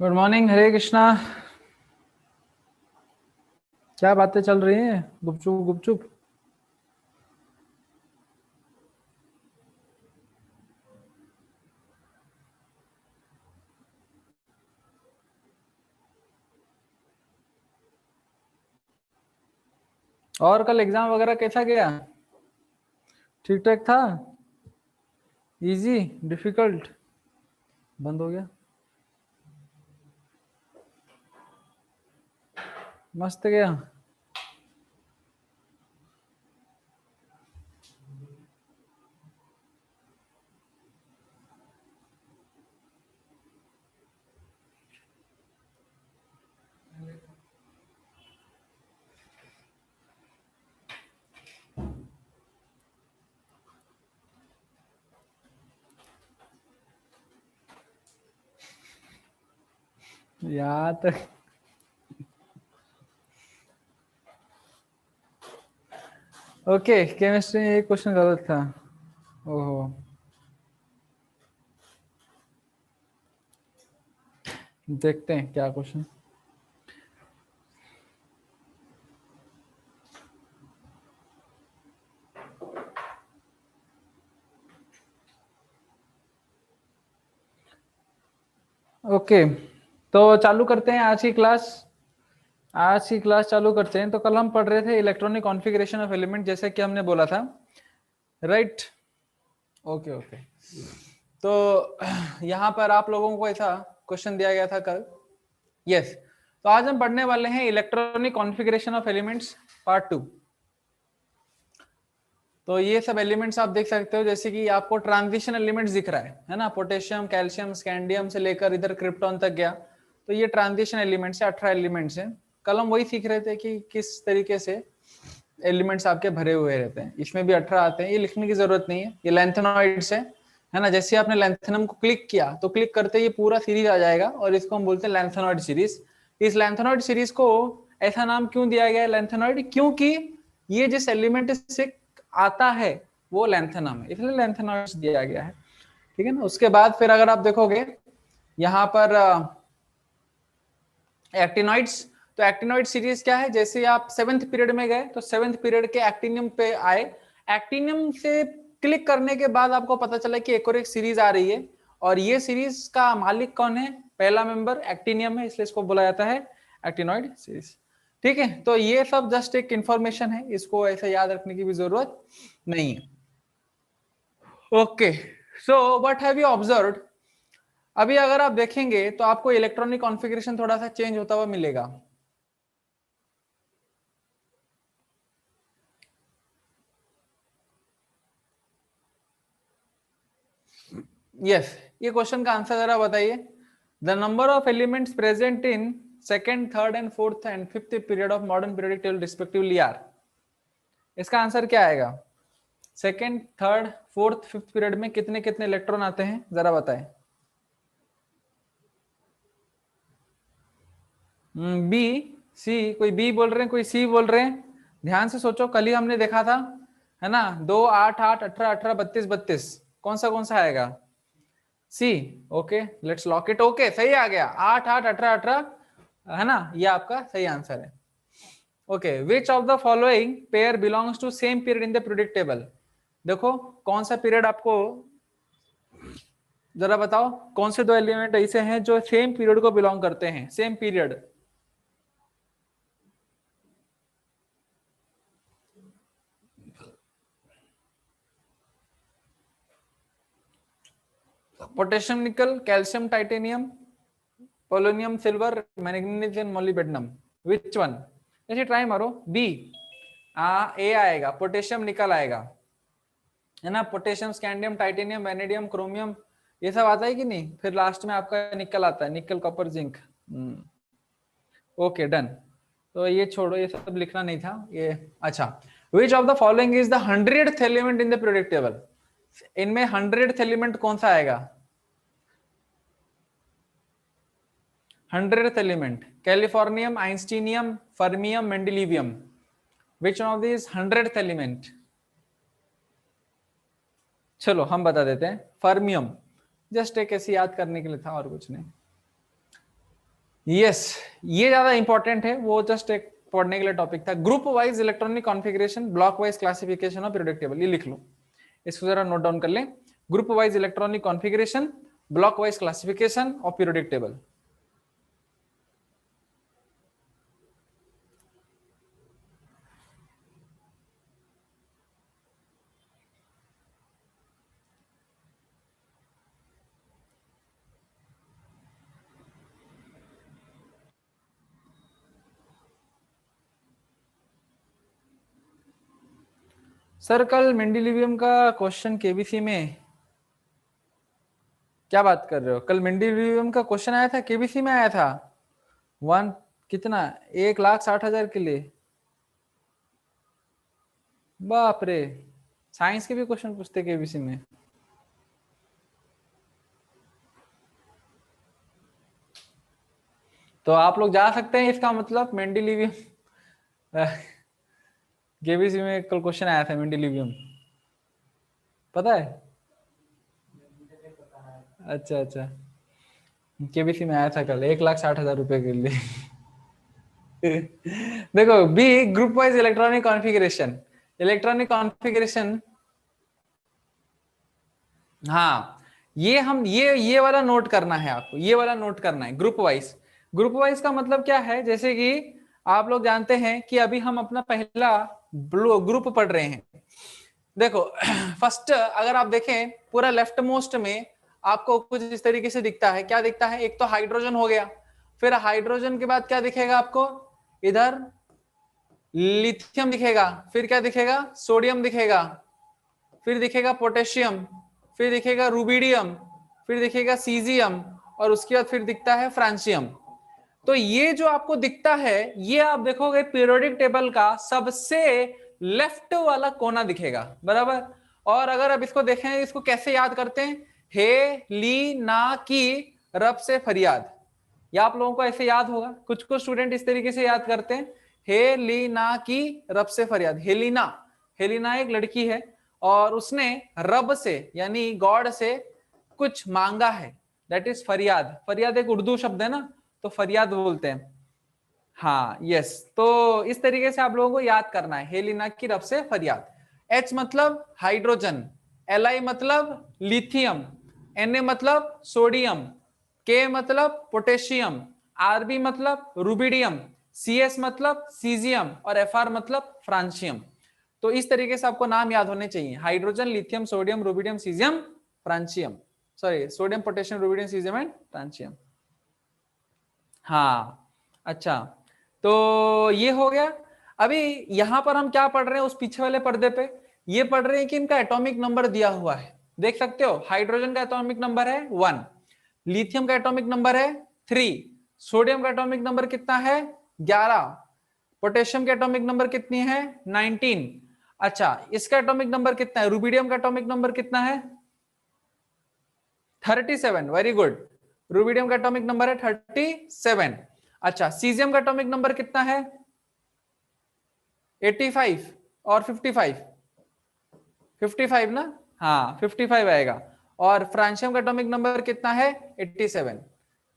Good morning, हरे कृष्णा। क्या बातें चल रही हैं गुपचुप गुपचुप? और कल एग्जाम वगैरह कैसा गया? ठीक ठाक था? इजी? डिफिकल्ट? बंद हो गया? मस्त गया? यार तो ओके, केमिस्ट्री में एक क्वेश्चन गलत था। ओहो। देखते हैं क्या क्वेश्चन। ओके, तो चालू करते हैं आज की क्लास। आज की क्लास चालू करते हैं। तो कल हम पढ़ रहे थे इलेक्ट्रॉनिक कॉन्फ़िगरेशन ऑफ एलिमेंट, जैसे कि हमने बोला था, राइट? Okay okay. तो यहाँ पर आप लोगों को ऐसा क्वेश्चन दिया गया था कल। यस। तो आज हम पढ़ने वाले हैं electronic configuration of elements part 2। तो ये सब एलिमेंट्स आप देख सकते हो, जैसे कि आपको ट्रांजिशन एलिमेंट्स दिख रहा है ना? पोटेशियम, कैल्शियम, स्कैंडियम से लेकर इधर क्रिप्टॉन तक गया। तो ये ट्रांजिशन एलिमेंट्स है, 18 एलिमेंट्स हैं। कल हम वही सीख रहे थे कि किस तरीके से एलिमेंट्स आपके भरे हुए रहते हैं। इसमें भी 18 आते हैं, ये लिखने की जरूरत नहीं है। ये लैंथेनॉइड्स है ना? जैसे आपने लैंथेनम को क्लिक किया तो क्लिक करते ही पूरा सीरीज आ जाएगा, और इसको हम बोलते हैं लैंथेनॉइड सीरीज। इस लैंथेनॉइड सीरीज को ऐसा नाम क्यों दिया गया है लैंथेनॉइड? क्योंकि ये जिस एलिमेंट से आता है वो लैंथेनम है, इसलिए लैंथेनॉइड्स दिया गया है। ठीक है ना? उसके बाद फिर अगर आप देखोगे यहाँ पर एक्टिनॉइड्स, तो एक्टिनॉइड सीरीज क्या है? जैसे आप 7th पीरियड में गए तो 7th पीरियड के एक्टिनियम पे आए, एक्टिनियम से क्लिक करने के बाद आपको पता चला कि एक और एक सीरीज आ रही है, और ये सीरीज का मालिक कौन है? पहला मेंबर एक्टिनियम है, इसलिए इसको बोला जाता है एक्टिनॉइड सीरीज। ठीक है, तो ये सब जस्ट एक इंफॉर्मेशन है, इसको ऐसे याद रखने की भी जरूरत नहीं है। Okay, so what have you observed? अभी अगर आप देखेंगे तो आपको इलेक्ट्रॉनिक कॉन्फ़िगरेशन थोड़ा सा चेंज होता हुआ मिलेगा। यस, ये क्वेश्चन का आंसर जरा बताइए। The number of elements present in second, third and fourth and fifth period of modern periodic table respectively are. इसका आंसर क्या आएगा? Second, third, fourth, fifth period में कितने कितने इलेक्ट्रॉन आते हैं, जरा बताएं। B, C? कोई बी बोल रहे हैं, कोई सी बोल रहे हैं? ध्यान से सोचो, कल ही हमने देखा था, है ना? 2, 8, 8, 18, 18, 32, 32, कौन सा आएगा? C. Okay, let's lock it. Okay, सही आ गया, 8, 8, 18, 18, है ना? ये आपका सही आंसर है। Okay, which of the following pair belongs to same period in the periodic table? देखो, कौन सा पीरियड आपको, जरा बताओ, कौन से दो एलिमेंट ऐसे हैं जो सेम पीरियड को बिलोंग करते हैं? Same period. पोटेशियम निकल, calcium titanium, polonium silver, magnesium molybdenum, which one? ऐसे ट्राई मारो। बी? ए आएगा, पोटेशियम निकल आएगा, है ना? Potassium, scandium, titanium, vanadium, chromium, ये सब आता है कि नहीं? फिर लास्ट में आपका निकल आता है, निकल, कॉपर, जिंक। Okay, done. तो ये छोड़ो, ये सब लिखना नहीं था ये। अच्छा, which of the following is the 100th element in the periodic table? इनमें 100th एलिमेंट कौन सा आएगा? 100th element, californium, einsteinium, fermium, mendelevium, which one of this 100th element? चलो हम बता देते हैं, फर्मियम। जस्ट एक ऐसे याद करने के लिए था, और कुछ नहीं। यस, ये ज्यादा इंपॉर्टेंट है, वो जस्ट एक पढ़ने के लिए टॉपिक था। Group wise electronic configuration, block wise classification of periodic table, ये लिख लो, इसको जरा नोट डाउन कर लें। Group wise electronic configuration, block wise classification of periodic table. Sir कल मेंडेलिवियम का क्वेश्चन केबीसी में, क्या बात कर रहे हो? कल मेंडेलिवियम का क्वेश्चन आया था, केबीसी में आया था। वन कितना, 1,60,000 के लिए? बाप रे, साइंस के भी क्वेश्चन पूछते केबीसी में। तो आप लोग जा सकते हैं, इसका मतलब मेंडेलिवियम केबीसी में कल क्वेश्चन आया था मेंडेलिवियम, पता है? अच्छा अच्छा, केबीसी में आया था कल, 1,60,000 रुपए के लिए। देखो, B group wise electronic configuration, electronic configuration, हाँ ये हम ये वाला नोट करना है आपको, ये वाला नोट करना है। ग्रुप वाइज, ग्रुप वाइज का मतलब क्या है? जैसे कि आप लोग जानते हैं कि अभी हम अपना पहला ग्रुप पढ़ रहे हैं। देखो फर्स्ट अगर आप देखें पूरा लेफ्ट मोस्ट में आपको कुछ इस तरीके से दिखता है। क्या दिखता है? एक तो हाइड्रोजन हो गया, फिर हाइड्रोजन के बाद क्या दिखेगा आपको? इधर लिथियम दिखेगा, फिर क्या दिखेगा? सोडियम दिखेगा, फिर दिखेगा पोटेशियम, फिर दिखेगा रुबिडियम, फिर दिखेगा सीजियम, और उसके बाद फिर दिखता है फ्रांसियम। तो ये जो आपको दिखता है, ये आप देखोगे पीरियोडिक टेबल का सबसे लेफ्ट वाला कोना दिखेगा, बराबर। और अगर आप इसको देखें, इसको कैसे याद करते हैं? हे ली ना की रब से फरियाद, या आप लोगों को ऐसे याद होगा। कुछ कुछ स्टूडेंट इस तरीके से याद करते हैं, हे लीना की रब से फरियाद। हेलिना, हेलिना एक लड़की है और उसने रब से यानी गॉड से कुछ मांगा है, दैट इज फरियाद। फरियाद एक उर्दू शब्द है ना, तो फरियाद बोलते हैं। हाँ यस, तो इस तरीके से आप लोगों को याद करना है, हेलिना की रब से फरियाद। एच मतलब हाइड्रोजन, एल आई मतलब लिथियम, एन ए मतलब सोडियम, के मतलब पोटेशियम, आरबी मतलब रुबिडियम, सी एस मतलब सीजियम, और एफ आर मतलब फ्रांसियम। तो इस तरीके से आपको नाम याद होने चाहिए, hydrogen, lithium, sodium, rubidium, caesium, francium. Sorry, sodium, potassium, rubidium, caesium and francium. हाँ अच्छा, तो ये हो गया। अभी यहां पर हम क्या पढ़ रहे हैं? उस पीछे वाले पर्दे पे ये पढ़ रहे हैं कि इनका एटॉमिक नंबर दिया हुआ है, देख सकते हो। हाइड्रोजन का एटॉमिक नंबर है 1, लिथियम का एटॉमिक नंबर है 3, सोडियम का एटॉमिक नंबर कितना है? 11, पोटेशियम का एटॉमिक नंबर कितनी है? 19। अच्छा, इसका एटॉमिक नंबर कितना है? रुबिडियम का एटॉमिक नंबर कितना है? 37, वेरी गुड। रुबिडियम का एटॉमिक नंबर है 37। अच्छा, सीजियम का एटॉमिक नंबर कितना है? 85 और 55, 55 ना, हाँ 55 आएगा। और फ्रांसियम का एटॉमिक नंबर कितना है? 87।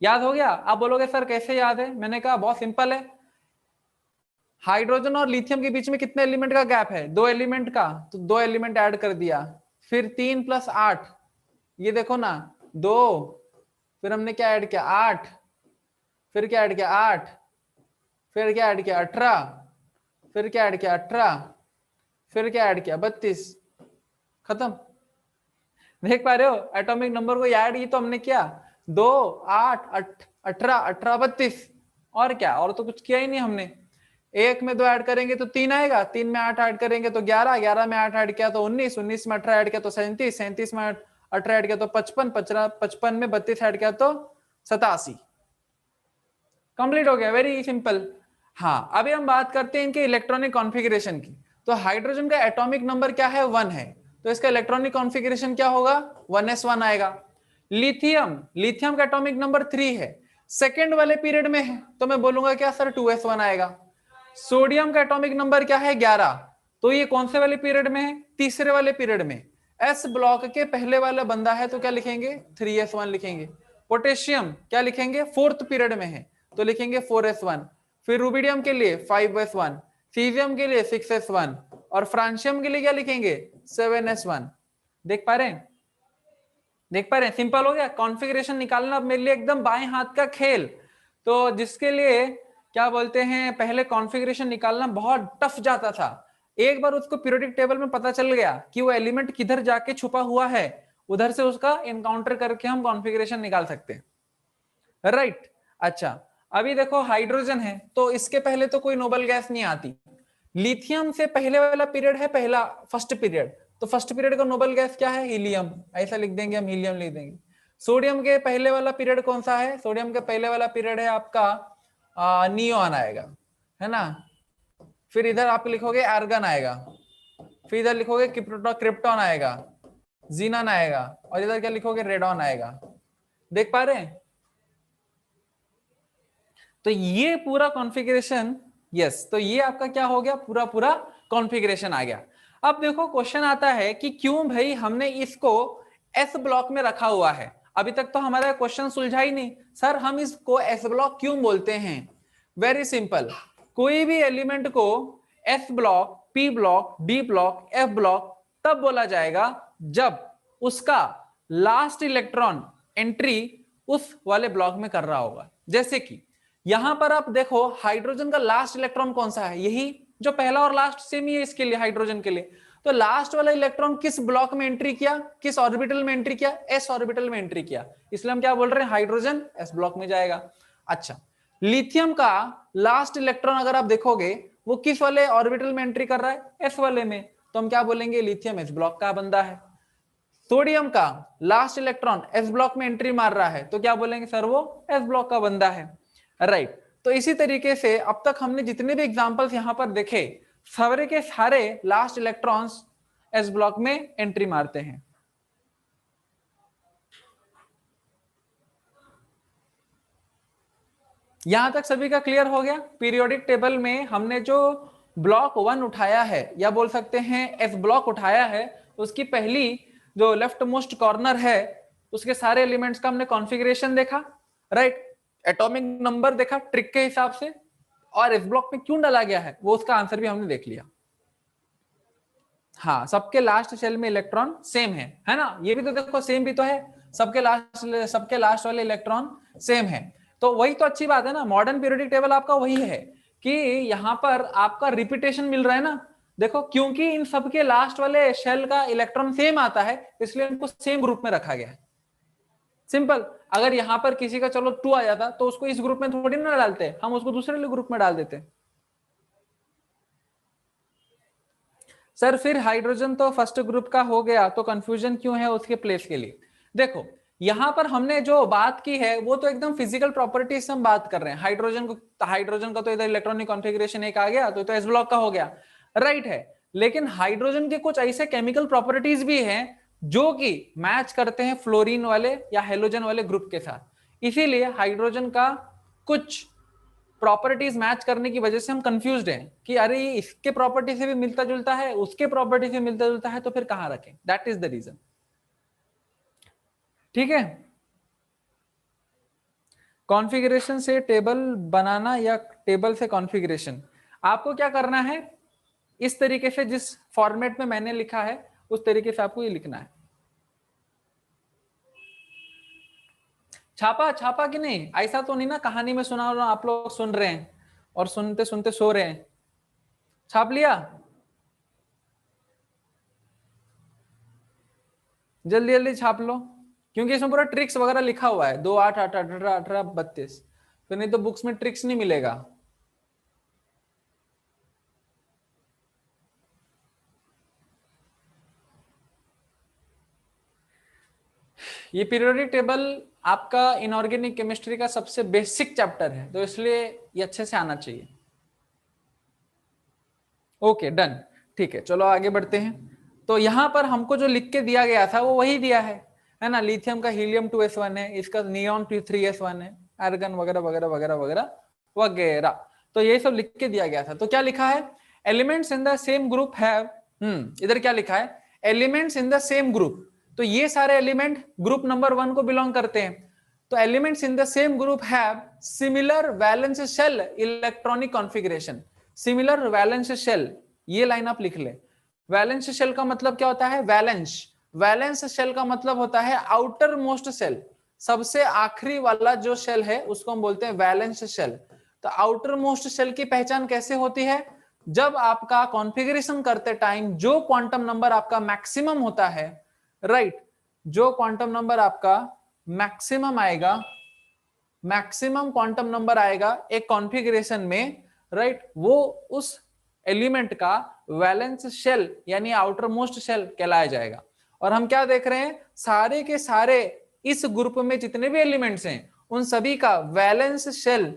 याद हो गया? आप बोलोगे सर कैसे याद है? मैंने कहा बहुत सिंपल है। हाइड्रोजन और लिथियम के बीच में कितने एलिमेंट का गैप है? 2 एलिमेंट का, तो 2 एलिमेंट ऐड कर दिया। फिर 3 + 8, ये देखो ना 2, फिर हमने क्या ऐड किया? 8, फिर क्या ऐड किया? 8, फिर क्या ऐड किया? 18, फिर क्या ऐड किया? 18, फिर क्या ऐड किया? 32, खत्म। देख पा रहे हो एटॉमिक नंबर को? ऐड ही तो हमने किया, 2, 8, 18, 18, 32, और क्या? और तो कुछ किया ही नहीं हमने। एक में 2 ऐड करेंगे तो 3 आएगा, 3 में 8 ऐड करेंगे तो 11, 11 में 8 ऐड किया तो 19, 19 में 18 ऐड किया तो 37, 37 में 18 ऐड किया तो 55, 55 में 32 ऐड किया तो 87। कंप्लीट हो गया, वेरी सिंपल। हाँ, अभी हम बात करते हैं इनके इलेक्ट्रॉनिक कॉन्फ़िगरेशन की। तो हाइड्रोजन का एटॉमिक नंबर क्या है? 1 है, तो इसका इलेक्ट्रॉनिक कॉन्फ़िगरेशन क्या होगा? 1s1 आएगा। लिथियम, लिथियम का एटॉमिक नंबर 3 है, सेकेंड वाले पीरियड में है, तो मैं बोलूंगा क्या सर? 2s1 आएगा। सोडियम का एटॉमिक नंबर क्या है? 11, तो ये कौन से वाले पीरियड में है? तीसरे वाले पीरियड में। एस ब्लॉक के पहले वाला बंदा है, तो क्या लिखेंगे? 3s1 लिखेंगे। पोटेशियम क्या लिखेंगे? 4th पीरियड में है, तो लिखेंगे 4s1, फिर रूबिडियम के लिए 5s1, सीजियम के लिए 6s1 और फ्रांशियम के लिए क्या लिखेंगे 7s1। देख पा रहे हैं, देख पा रहे हैं, सिंपल हो गया। कॉन्फ़िगरेशन निकालना अब मेरे लिए एकदम बाएं हाथ का खेल। तो जिसके लिए क्या बोलते हैं, पहले कॉन्फ़िगरेशन निकालना बहुत टफ जाता था, एक बार उसको पीरियोडिक टेबल में पता चल गया कि वो एलिमेंट किधर जाके छुपा हुआ है, उधर से उसका एनकाउंटर करके हम कॉन्फ़िगरेशन निकाल सकते हैं, राइट। अच्छा, अभी देखो हाइड्रोजन है तो इसके पहले तो कोई नोबल गैस नहीं आती। लिथियम से पहले वाला पीरियड है पहला फर्स्ट पीरियड, तो फर्स्ट पीरियड का नोबल गैस क्या है, हीलियम, ऐसा लिख देंगे हम, हीलियम लिख देंगे। सोडियम के पहले वाला पीरियड कौन सा है, सोडियम के पहले वाला पीरियड है आपका नियोन आएगा, है ना। फिर इधर आप लिखोगे आर्गन आएगा, फिर इधर लिखोगे क्रिप्टॉन आएगा, जीनन आएगा, और इधर क्या लिखोगे, रेडॉन आएगा। देख पा रहे हैं। तो ये पूरा कॉन्फ़िगरेशन, यस, तो ये आपका क्या हो गया, पूरा पूरा कॉन्फ़िगरेशन आ गया। अब देखो क्वेश्चन आता है कि क्यों भाई हमने इसको एस ब्लॉक में रखा हुआ है। अभी तक तो हमारा क्वेश्चन सुलझा ही नहीं, सर हम इसको एस ब्लॉक क्यों बोलते हैं। वेरी सिंपल, कोई भी एलिमेंट को S block, P block, D block, F block तब बोला जाएगा जब उसका लास्ट इलेक्ट्रॉन एंट्री उस वाले ब्लॉक में कर रहा होगा। जैसे कि यहां पर आप देखो हाइड्रोजन का लास्ट इलेक्ट्रॉन कौन सा है, यही जो पहला और लास्ट सेम ही है इसके लिए, हाइड्रोजन के लिए। तो लास्ट वाला इलेक्ट्रॉन किस ब्लॉक में एंट्री किया, किस ऑर्बिटल में एंट्री किया, एस ऑर्बिटल में एंट्री किया, इसलिए हम क्या बोल रहे हैं, हाइड्रोजन एस ब्लॉक में जाएगा। अच्छा, लिथियम का लास्ट इलेक्ट्रॉन अगर आप देखोगे वो किस वाले ऑर्बिटल में एंट्री कर रहा है, एस वाले में, तो हम क्या बोलेंगे, लिथियम एस ब्लॉक का बंदा है। सोडियम का लास्ट इलेक्ट्रॉन एस ब्लॉक में एंट्री मार रहा है, तो क्या बोलेंगे, सर वो एस ब्लॉक का बंदा है, राइट। तो इसी तरीके से अब तक हमने जितने भी एग्जांपल्स यहां पर देखे, सारे के सारे लास्ट इलेक्ट्रॉन्स एस ब्लॉक में एंट्री मारते हैं। यहां तक सभी का क्लियर हो गया। पीरियोडिक टेबल में हमने जो ब्लॉक 1 उठाया है, या बोल सकते हैं एस ब्लॉक उठाया है, उसकी पहली जो लेफ्ट मोस्ट कॉर्नर है उसके सारे एलिमेंट्स का हमने कॉन्फ़िगरेशन देखा, राइट। एटॉमिक नंबर देखा ट्रिक के हिसाब से, और इस ब्लॉक में क्यों डाला गया है वो उसका आंसर भी हमने देख लिया। हाँ, सबके लास्ट शेल में इलेक्ट्रॉन सेम है ना, ये भी तो देखो सेम भी तो है, सबके लास्ट वाले इलेक्ट्रॉन सेम है। तो वही तो अच्छी बात है ना, मॉडर्न पीरियोडिक टेबल आपका वही है कि यहाँ पर आपका रिपीटेशन मिल रहा है ना। देखो क्योंकि इन सबके लास्ट वाले शेल का इलेक्ट्रॉन सेम आता है, इसलिए इनको सेम ग्रुप में रखा गया है। सिंपल। अगर यहां पर किसी का चलो 2 आ जाता तो उसको इस ग्रुप में थोड़ी ना डालते, हम उसको दूसरे ग्रुप में डाल देते। सर फिर हाइड्रोजन तो फर्स्ट ग्रुप का हो गया, तो कंफ्यूजन क्यों है उसके प्लेस के लिए। देखो यहां पर हमने जो बात की है वो तो एकदम फिजिकल प्रॉपर्टीज से हम बात कर रहे हैं। हाइड्रोजन का तो इधर इलेक्ट्रॉनिक कॉन्फ़िगरेशन एक आ गया, तो एस ब्लॉक का हो गया, राइट है। लेकिन हाइड्रोजन के कुछ ऐसे केमिकल प्रॉपर्टीज भी हैं जो कि मैच करते हैं फ्लोरीन वाले या हेलोजन वाले ग्रुप के साथ। इसीलिए हाइड्रोजन का कुछ प्रॉपर्टीज मैच करने की वजह से हम कंफ्यूज्ड हैं कि अरे इसके प्रॉपर्टी से भी मिलता जुलता है, उसके प्रॉपर्टी से मिलता जुलता है, तो फिर कहां रखें, दैट इज द रीजन। ठीक है, कॉन्फ़िगरेशन से टेबल बनाना या टेबल से कॉन्फ़िगरेशन, आपको क्या करना है, इस तरीके से जिस फॉर्मेट में मैंने लिखा है उस तरीके से आपको ये लिखना है। छापा कि नहीं, ऐसा तो नहीं ना कहानी में सुना रहा हूं आप लोग सुन रहे हैं और सुनते सुनते सो रहे हैं। छाप लिया, जल्दी जल्दी छाप लो, क्योंकि इसमें पूरा ट्रिक्स वगैरह लिखा हुआ है, 2 8 8 18 18 32, फिर नहीं तो बुक्स में ट्रिक्स नहीं मिलेगा। ये पीरियोडिक टेबल आपका इनऑर्गेनिक केमिस्ट्री का सबसे बेसिक चैप्टर है, तो इसलिए ये अच्छे से आना चाहिए। ओके डन, ठीक है, चलो आगे बढ़ते हैं। तो यहां पर हमको जो लिख के दिया गया था वो वही दिया है ना। लिथियम का हीलियम 2s1 है, इसका नियॉन 3s1 है, आर्गन वगैरह वगैरह वगैरह वगैरह वगैरह। तो ये सब लिख के दिया गया था। तो क्या लिखा है, elements in the same group have, इधर क्या लिखा है, elements in the same group. तो ये सारे एलिमेंट ग्रुप नंबर 1 को बिलोंग करते हैं। तो elements in the same group have similar valence shell electronic configuration. Similar valence shell, ये लाइन आप लिख ले। वैलेंस शेल का मतलब क्या होता है? वैलेंस। वैलेंस शेल का मतलब होता है आउटर मोस्ट शेल, सबसे आखिरी वाला जो शेल है उसको हम बोलते हैं वैलेंस शेल। तो आउटर मोस्ट शेल की पहचान कैसे होती है? जब आपका कॉन्फ़िगरेशन करते टाइम जो क्वांटम नंबर आपका मैक्सिमम होता है, राइट, जो क्वांटम नंबर आपका मैक्सिमम आएगा, मैक्सिमम क्वांटम नंबर आएगा एक कॉन्फ़िगरेशन में, राइट, वो उस एलिमेंट का वैलेंस शेल यानी आउटर मोस्ट शेल कहलाया जाएगा। और हम क्या देख रहे हैं? सारे के सारे इस ग्रुप में जितने भी एलिमेंट्स हैं उन सभी का वैलेंस शेल,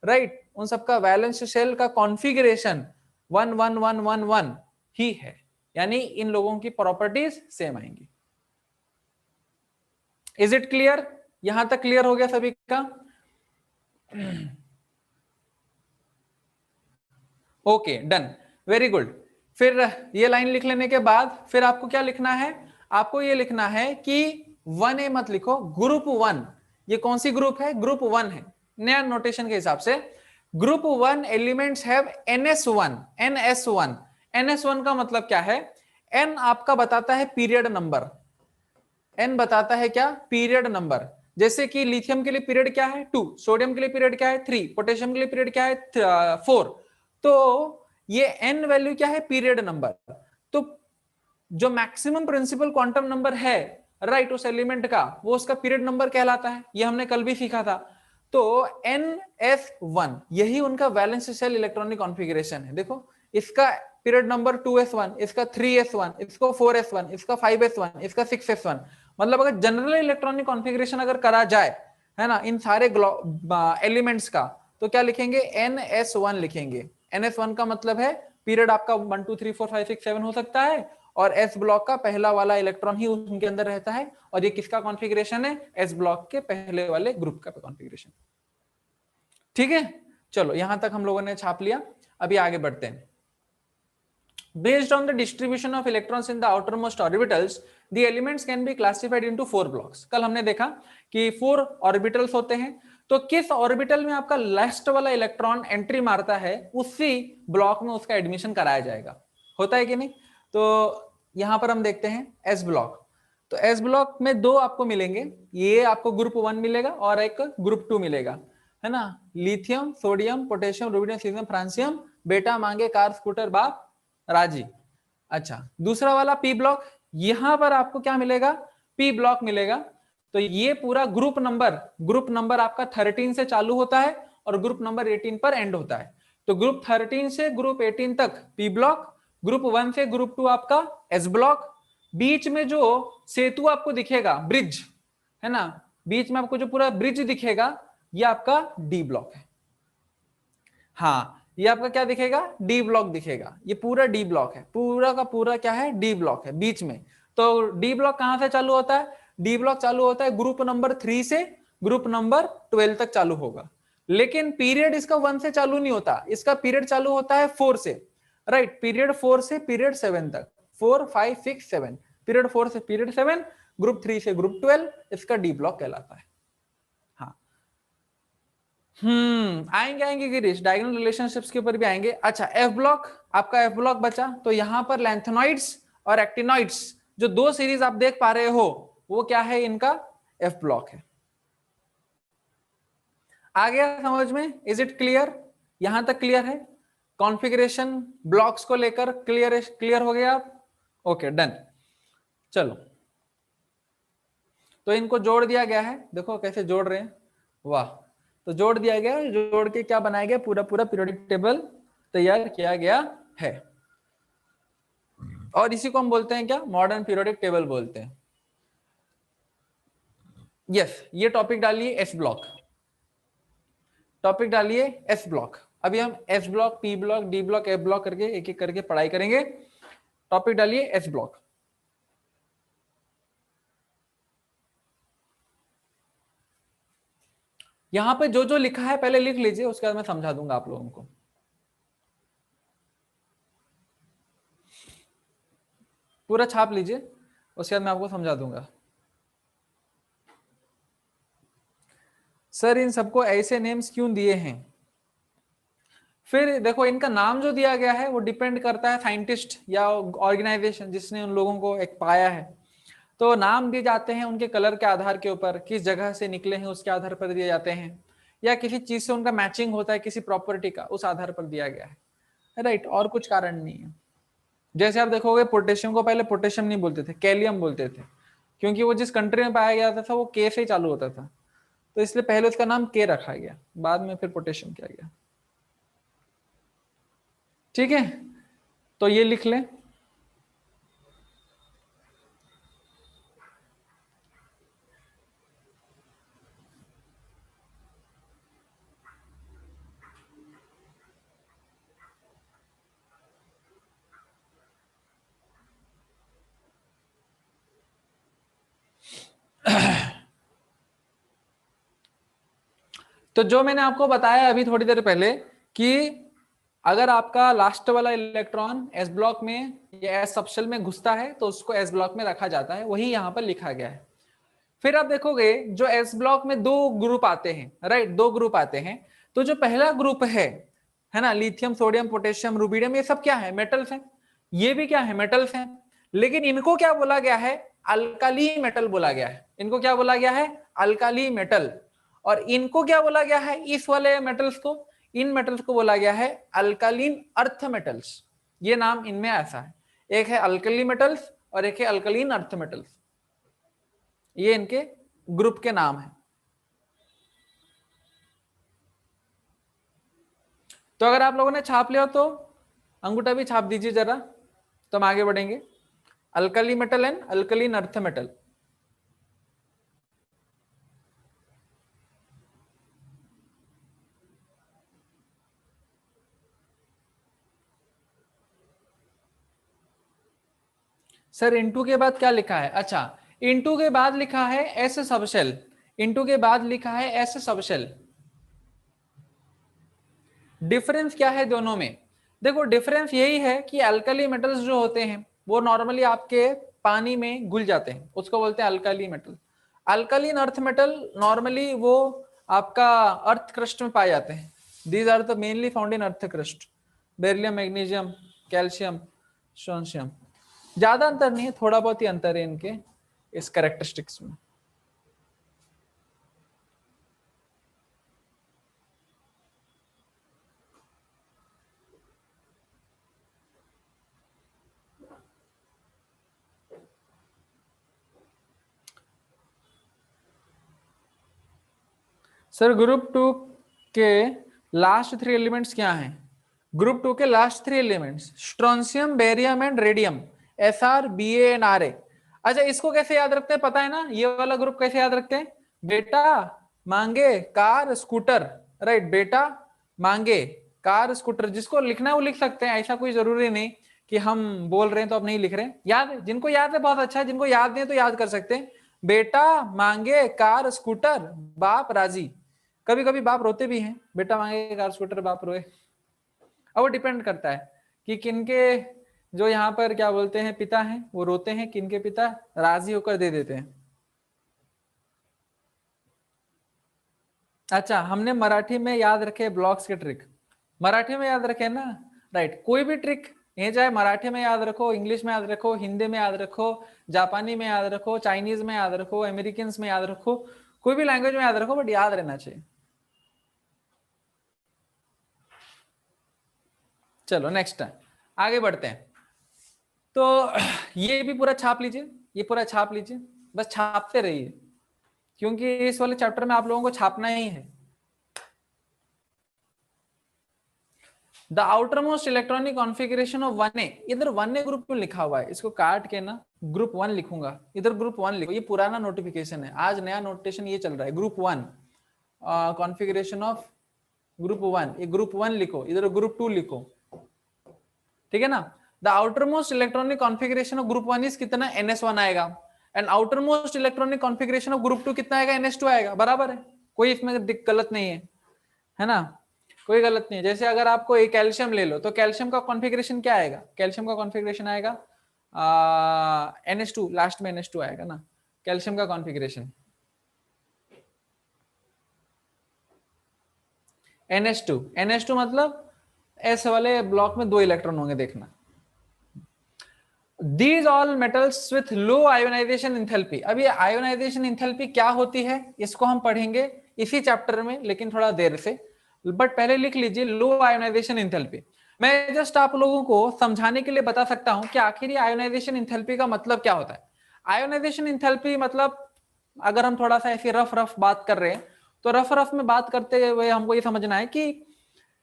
राइट, उन सबका वैलेंस शेल का कॉन्फ़िगरेशन 1 1 1 1 1 ही है, यानी इन लोगों की प्रॉपर्टीज सेम आएंगी। Is it clear? यहां तक क्लियर हो गया सभी का? Okay, done, very good. फिर ये लाइन लिख लेने के बाद फिर आपको क्या लिखना है? आपको ये लिखना है कि 1a मत लिखो, ग्रुप 1। ये कौन सी ग्रुप है? ग्रुप 1 है। नया नोटेशन के हिसाब से group 1 elements have ns1। ns1 ns1 का मतलब क्या है? n आपका बताता है पीरियड नंबर। n बताता है क्या? Period number. जैसे कि लिथियम के लिए पीरियड क्या है? 2, सोडियम के लिए पीरियड क्या है? 3, पोटेशियम के लिए पीरियड क्या है? 4। तो ये n वैल्यू क्या है? Period number. तो जो मैक्सिमम प्रिंसिपल क्वांटम नंबर है, राइट, उस एलिमेंट का, वो उसका पीरियड नंबर कहलाता है। ये हमने कल भी सीखा था। तो ns1 यही उनका वैलेंस शेल इलेक्ट्रॉनिक कॉन्फ़िगरेशन है। देखो, इसका पीरियड नंबर 2s1, इसका 3s1, इसको 4s1, इसका 5s1, इसका 6s1। मतलब अगर जनरल इलेक्ट्रॉनिक कॉन्फ़िगरेशन अगर करा जाए, है ना, इन सारे एलिमेंट्स का, तो क्या लिखेंगे? ns1 लिखेंगे। ns1 का मतलब है पीरियड आपका 1 2 3 4 5 6 7 हो सकता है, और एस ब्लॉक का पहला वाला इलेक्ट्रॉन ही उनके अंदर रहता है। और ये किसका कॉन्फ़िगरेशन है? एस ब्लॉक के पहले वाले ग्रुप का कॉन्फ़िगरेशन। ठीक है, चलो यहां तक हम लोगों ने छाप लिया। अभी आगे बढ़ते हैं। Based on the distribution of electrons in the outermost orbitals, the elements can be classified into 4 blocks. कल हमने देखा कि 4 ऑर्बिटल्स होते हैं। तो किस ऑर्बिटल में आपका लास्ट वाला इलेक्ट्रॉन एंट्री मारता है, उसी ब्लॉक में उसका एडमिशन कराया जाएगा। होता है कि नहीं? तो यहां पर हम देखते हैं एस ब्लॉक। तो एस ब्लॉक में 2 आपको मिलेंगे। ये आपको ग्रुप 1 मिलेगा और एक ग्रुप 2 मिलेगा, है ना। Lithium, sodium, potassium, rubidium, caesium, francium, बेटा मांगे कार स्कूटर बाप राजी। अच्छा, दूसरा वाला पी ब्लॉक, यहां पर आपको क्या मिलेगा? पी ब्लॉक मिलेगा। तो ये पूरा ग्रुप नंबर आपका 13 से चालू होता है और ग्रुप नंबर 18 पर एंड होता है। तो ग्रुप 13 से ग्रुप 18 तक पी ब्लॉक, ग्रुप 1 से ग्रुप 2 आपका एस ब्लॉक। बीच में जो सेतु आपको दिखेगा, ब्रिज, है ना, बीच में आपको जो पूरा ब्रिज दिखेगा, ये आपका डी ब्लॉक है। हाँ, ये आपका क्या दिखेगा? डी ब्लॉक दिखेगा। ये पूरा डी ब्लॉक है, पूरा का पूरा क्या है? डी ब्लॉक है बीच में। तो डी ब्लॉक कहां से चालू होता है? डी ब्लॉक चालू होता है ग्रुप नंबर 3 से ग्रुप नंबर 12 तक चालू होगा। लेकिन पीरियड इसका 1 से चालू नहीं होता, इसका पीरियड चालू होता है 4 से, राइट। पीरियड 4 से पीरियड 7 तक, 4 5 6 7, पीरियड 4 से पीरियड 7, ग्रुप 3 से ग्रुप 12, इसका डी ब्लॉक कहलाता है। आएंगे आएंगे गिरीश, डायगोनल रिलेशनशिप्स के ऊपर भी आएंगे। अच्छा, एफ ब्लॉक, आपका एफ ब्लॉक बचा। तो यहां पर लैंथेनॉइड्स और एक्टिनॉइड्स जो 2 सीरीज आप देख पा रहे हो, वो क्या है? इनका एफ ब्लॉक है। आ गया समझ में? Is it clear? यहां तक क्लियर है? कॉन्फ़िगरेशन ब्लॉक्स को लेकर क्लियर हो गया आप? Okay, done. चलो, तो इनको जोड़ दिया गया है। देखो कैसे जोड़ रहे हैं, वाह। तो जोड़ दिया गया, जोड़ के क्या बनाया गया? पूरा पूरा पीरियोडिक टेबल तैयार किया गया है। और इसी को हम बोलते हैं क्या? मॉडर्न पीरियोडिक टेबल बोलते हैं। यस, ये टॉपिक डालिए एस ब्लॉक, टॉपिक डालिए एस ब्लॉक। अभी हम S block, P block, D block, F block करके एक एक करके पढ़ाई करेंगे। टॉपिक डालिए एस ब्लॉक। यहां पे जो जो लिखा है पहले लिख लीजिए, उसके बाद मैं समझा दूंगा आप लोगों को। पूरा छाप लीजिए, उसके बाद मैं आपको समझा दूंगा। सर इन सबको ऐसे नेम्स क्यों दिए हैं? फिर देखो इनका नाम जो दिया गया है वो डिपेंड करता है साइंटिस्ट या ऑर्गेनाइजेशन जिसने उन लोगों को एक पाया है। तो नाम दिए जाते हैं उनके कलर के आधार के ऊपर, किस जगह से निकले हैं उसके आधार पर दिए जाते हैं, या किसी चीज से उनका मैचिंग होता है किसी प्रॉपर्टी का, उस आधार पर दिया गया है। राइट, और कुछ कारण नहीं है। जैसे आप देखोगे पोटेशियम को पहले पोटेशियम नहीं बोलते थे, कैलियम बोलते थे, क्योंकि वो जिस कंट्री में पाया गया था वो के से ही चालू होता था, तो इसलिए पहले उसका नाम के रखा गया, बाद में फिर पोटेशियम किया गया। ठीक है, तो ये लिख लें। तो जो मैंने आपको बताया अभी थोड़ी देर पहले कि अगर आपका लास्ट वाला इलेक्ट्रॉन एस ब्लॉक में या एस सबशेल में घुसता है तो उसको एस ब्लॉक में रखा जाता है, वही यहां पर लिखा गया है। फिर आप देखोगे जो एस ब्लॉक में दो ग्रुप आते हैं, राइट, दो ग्रुप आते हैं। तो जो पहला ग्रुप है ना, लिथियम, सोडियम, पोटेशियम, रुबिडियम, ये सब क्या है? मेटल्स हैं। ये भी क्या है? मेटल्स हैं। लेकिन इनको क्या बोला गया है? अल्काली मेटल बोला गया है। इनको क्या बोला गया है? Alkali metal. और इनको क्या बोला गया है? इस वाले मेटल्स को, इन मेटल्स को बोला गया है अल्कालीन अर्थ मेटल्स। ये नाम इनमें ऐसा है, एक है अल्कली मेटल्स और एक है अल्कलीन अर्थ मेटल्स। ये इनके ग्रुप के नाम है। तो अगर आप लोगों ने छाप लिया तो अंगूठा भी छाप दीजिए जरा, तो हम आगे बढ़ेंगे। Alkali metal and alkaline earth metal. Sir into के बाद क्या लिखा है? अच्छा, इनटू के बाद लिखा है एस सबशेल। इनटू के बाद लिखा है एस सबशेल। डिफरेंस क्या है दोनों में? देखो डिफरेंस यही है कि अल्कली मेटल्स जो होते हैं वो नॉर्मली आपके पानी में घुल जाते हैं, उसको बोलते हैं alkali metal. Alkaline earth metal normally वो आपका अर्थ क्रस्ट में पाए जाते हैं। These are the mainly found in earth crust. Beryllium, magnesium, calcium, strontium. ज्यादा अंतर नहीं है, थोड़ा बहुत ही अंतर है इनके इस कैरेक्टरिस्टिक्स में। सर ग्रुप टू के लास्ट थ्री एलिमेंट्स क्या हैं? ग्रुप टू के last three elements strontium, barium and radium, S R, B and R A. अच्छा, इसको कैसे याद रखते हैं पता है ना? ये वाला ग्रुप कैसे याद रखते हैं? बेटा मांगे कार स्कूटर, राइट, बेटा मांगे कार स्कूटर। जिसको लिखना है वो लिख सकते हैं, ऐसा कोई जरूरी नहीं कि हम बोल रहे हैं तो अब नहीं लिख रहे हैं। याद है? जिनको याद है बहुत अच्छा है, जिनको याद नहीं है तो याद कर सकते हैं। बेटा मांगे कार स्कूटर, बाप राजी। कभी कभी बाप रोते भी हैं, बेटा मांगे कार स्कूटर बाप रोए। अब वो डिपेंड करता है कि किनके जो यहाँ पर क्या बोलते हैं पिता हैं वो रोते हैं, किनके पिता राजी होकर दे देते हैं। अच्छा, हमने मराठी में याद रखे ब्लॉक्स के ट्रिक, मराठी में याद रखे ना, राइट। कोई भी ट्रिक ये चाहे मराठी में याद रखो, इंग्लिश में याद रखो, हिंदी में याद रखो, जापानी में याद रखो, चाइनीज में याद रखो, अमेरिकन में याद रखो, कोई भी लैंग्वेज में याद रखो, बट याद रहना चाहिए। चलो नेक्स्ट आगे बढ़ते हैं। तो ये भी पूरा छाप लीजिए, ये पूरा छाप लीजिए, बस छापते रहिए, क्योंकि इस वाले चैप्टर में आप लोगों को छापना ही है। The outermost electronic configuration of 1A, इधर 1A ग्रुप में लिखा हुआ है, इसको काट के ना ग्रुप 1 लिखूंगा, इधर ग्रुप 1 लिखो। ये पुराना नोटिफिकेशन है, आज नया नोटेशन ये चल रहा है, ग्रुप 1 कॉन्फ़िगरेशन ऑफ ग्रुप 1। ये ग्रुप 1 लिखो, इधर ग्रुप 2 लिखो, ठीक है ना। The outermost electronic configuration of group 1 is कितना? NS1 आएगा। And outer most electronic configuration of group 2 कितना आएगा? NS2 आएगा। बराबर है, कोई इसमें गलत नहीं है ना, कोई गलत नहीं है। जैसे अगर आपको एक कैल्शियम ले लो तो कैल्शियम का कॉन्फ़िगरेशन क्या आएगा? कैल्शियम का कॉन्फ़िगरेशन आएगा NH2, लास्ट में NH2 आएगा ना कैल्शियम का कॉन्फ़िगरेशन। NH2, NH2 मतलब S वाले ब्लॉक में 2 इलेक्ट्रॉन होंगे, देखना। These all metals with low ionization enthalpy। अब ये आयोनाइजेशन इंथैल्पी क्या होती है इसको हम पढ़ेंगे इसी चैप्टर में, लेकिन थोड़ा देर से। बट पहले लिख लीजिए लो आयोनाइजेशन इंथैल्पी। मैं जस्ट आप लोगों को समझाने के लिए बता सकता हूं कि आखिर ये आयोनाइजेशन इंथैल्पी का मतलब क्या होता है। आयोनाइजेशन इंथैल्पी मतलब, अगर हम थोड़ा सा ऐसी रफ रफ बात कर रहे हैं, तो रफ रफ में बात करते हुए हमको ये समझना है कि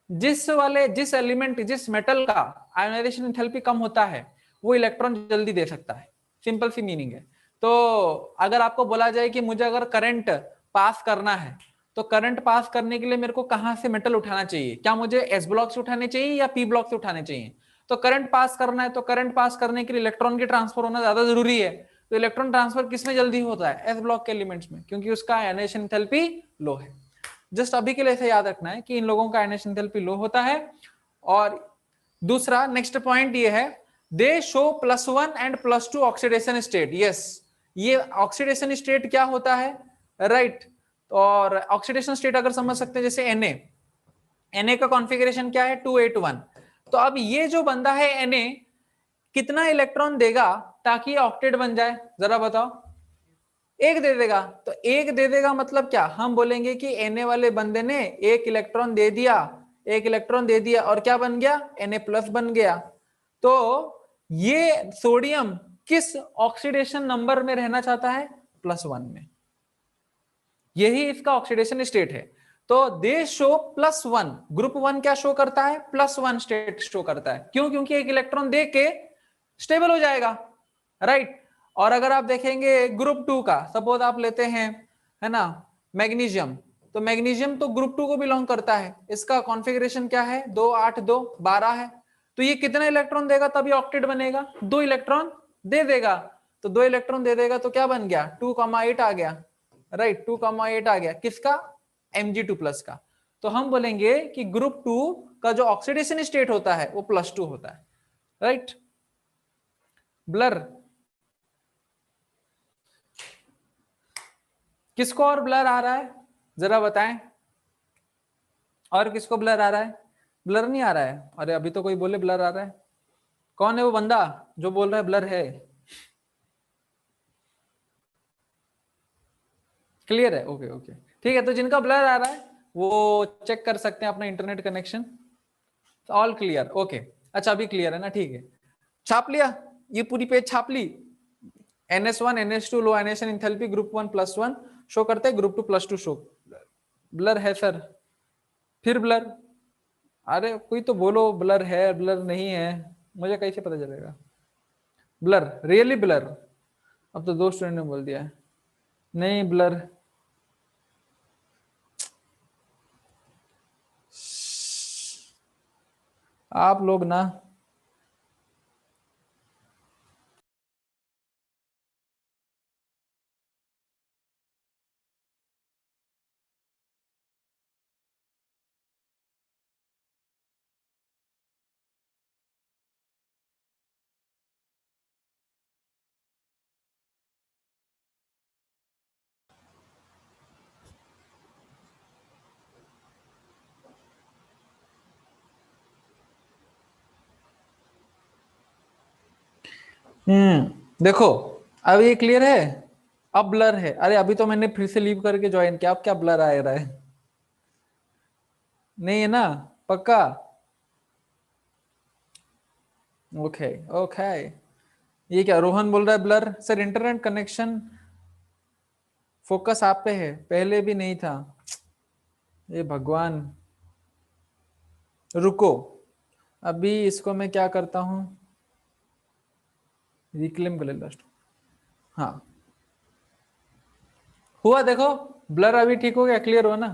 जिस एलिमेंट, जिस मेटल का आयोनाइजेशन इंथैल्पी कम होता है वो इलेक्ट्रॉन जल्दी दे सकता है। सिंपल सी मीनिंग है। तो अगर आपको बोला जाए कि मुझे अगर करंट पास करना है, तो करंट पास करने के लिए मेरे को कहां से मेटल उठाना चाहिए? क्या मुझे एस ब्लॉक से उठाने चाहिए या पी ब्लॉक से उठाने चाहिए? तो करंट पास करना है, तो करंट पास करने के लिए इलेक्ट्रॉन की ट्रांसफर होना ज्यादा जरूरी है। तो इलेक्ट्रॉन ट्रांसफर किसमें जल्दी होता है? एस ब्लॉक के एलिमेंट्स में, क्योंकि उसका आयोनाइजेशन एंथैल्पी लो है। जस्ट अभी के लिए ऐसे याद रखना है कि इन लोगों का आयोनाइजेशन एंथैल्पी लो होता है। और दूसरा नेक्स्ट पॉइंट ये है, दे show +1 and +2 oxidation state. Yes, ये ऑक्सीडेशन स्टेट क्या होता है, राइट right? और ऑक्सीडेशन स्टेट अगर समझ सकते हैं, जैसे Na का कॉन्फ़िगरेशन क्या है, 281। तो अब ये जो बंदा है Na कितना इलेक्ट्रॉन देगा ताकि ऑक्टेट बन जाए, जरा बताओ? एक दे देगा। तो एक दे देगा मतलब क्या, हम बोलेंगे कि Na वाले बंदे ने एक इलेक्ट्रॉन दे दिया, एक इलेक्ट्रॉन दे दिया, और क्या बन गया? Na+ बन गया। तो ये सोडियम किस ऑक्सीडेशन नंबर में रहना चाहता है? +1 में। यही इसका ऑक्सीडेशन स्टेट है। तो दे शो +1, ग्रुप 1 क्या शो करता है? +1 स्टेट शो करता है। क्यों? क्योंकि एक इलेक्ट्रॉन दे के स्टेबल हो जाएगा, राइट। और अगर आप देखेंगे ग्रुप 2 का, सपोज आप लेते हैं, है ना, मैग्नीशियम, तो मैग्नीशियम तो ग्रुप 2 को बिलोंग करता है। इसका कॉन्फ़िगरेशन क्या है? 2 8 2 12 है। तो ये कितना इलेक्ट्रॉन देगा तभी ऑक्टेट बनेगा? 2 इलेक्ट्रॉन दे देगा। तो 2 इलेक्ट्रॉन दे देगा तो क्या बन गया? 2,8 आ गया, राइट। 2,8 आ गया किसका? Mg2+ का। तो हम बोलेंगे कि ग्रुप 2 का जो ऑक्सीडेशन स्टेट होता है वो +2 होता है, राइट। ब्लर, किसको और ब्लर आ रहा है जरा बताएं? और किसको ब्लर आ रहा है? ब्लर नहीं आ रहा है? अरे अभी तो कोई बोले ब्लर आ रहा है। कौन है वो बंदा जो बोल रहा है ब्लर है? क्लियर है? ओके ओके, ठीक है। तो जिनका ब्लर आ रहा है वो चेक कर सकते हैं अपना internet connection. All clear? Okay, अच्छा अभी क्लियर है ना? ठीक है, छाप लिया, ये पूरी पेज छाप ली। NS1 NH2 लो आयनेशन एंथैल्पी ग्रुप 1 +1 शो करते हैं, ग्रुप 2 +2 शो। ब्लर है सर? फिर ब्लर? अरे कोई तो बोलो ब्लर है, ब्लर नहीं है, मुझे कैसे पता चलेगा? Blur, really blur? अब तो 2 स्टूडेंट ने बोल दिया है नहीं ब्लर। आप लोग ना, देखो अब ये क्लियर है। अब ब्लर है? अरे अभी तो मैंने फिर से लीव करके ज्वाइन किया, अब क्या ब्लर आ रहा है? नहीं है ना? पक्का? Okay okay. ये क्या रोहन बोल रहा है blur? Sir internet connection focus आप पे है, पहले भी नहीं था। ये भगवान, रुको अभी इसको मैं क्या करता हूं, रिक्लेम कर लेता। हाँ हुआ, देखो ब्लर अभी ठीक हो गया, क्लियर हुआ ना?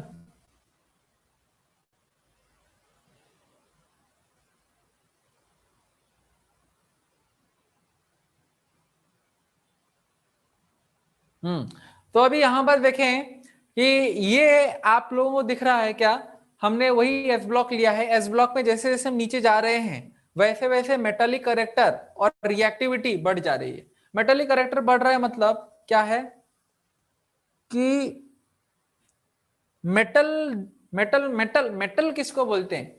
तो अभी यहां पर देखें कि ये आप लोगों को दिख रहा है क्या? हमने वही एस ब्लॉक लिया है। एस ब्लॉक में जैसे जैसे हम नीचे जा रहे हैं वैसे वैसे मेटालिक करेक्टर और रिएक्टिविटी बढ़ जा रही है। मेटालिक करेक्टर बढ़ रहा है मतलब क्या है कि मेटल मेटल मेटल मेटल किसको बोलते हैं?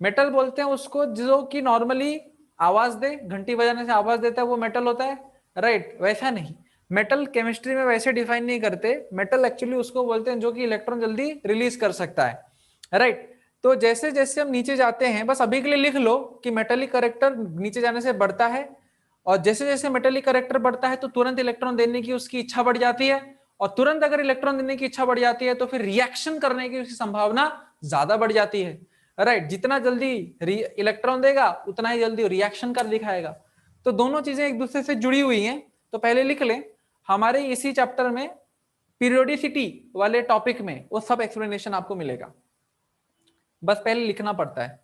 मेटल बोलते हैं उसको जो कि नॉर्मली आवाज दे, घंटी बजाने से आवाज देता है, वो मेटल होता है, राइट? वैसा नहीं, मेटल केमिस्ट्री में वैसे डिफाइन नहीं करते। मेटल एक्चुअली उसको बोलते हैं जो कि इलेक्ट्रॉन जल्दी रिलीज कर सकता है, राइट? तो जैसे जैसे हम नीचे जाते हैं, बस अभी के लिए लिख लो कि मेटेलिक कैरेक्टर नीचे जाने से बढ़ता है, और जैसे जैसे मेटेलिक कैरेक्टर बढ़ता है तो तुरंत इलेक्ट्रॉन देने की उसकी इच्छा बढ़ जाती है, और तुरंत अगर इलेक्ट्रॉन देने की इच्छा बढ़ जाती है तो फिर रिएक्शन करने की उसकी संभावना ज्यादा बढ़ जाती है, राइट? जितना जल्दी इलेक्ट्रॉन देगा उतना ही जल्दी रिएक्शन कर दिखाएगा। तो दोनों चीजें एक दूसरे से जुड़ी हुई हैं। तो पहले लिख लें, हमारे इसी चैप्टर में पीरियोडिसिटी वाले टॉपिक में वो सब एक्सप्लेनेशन आपको मिलेगा, बस पहले लिखना पड़ता है।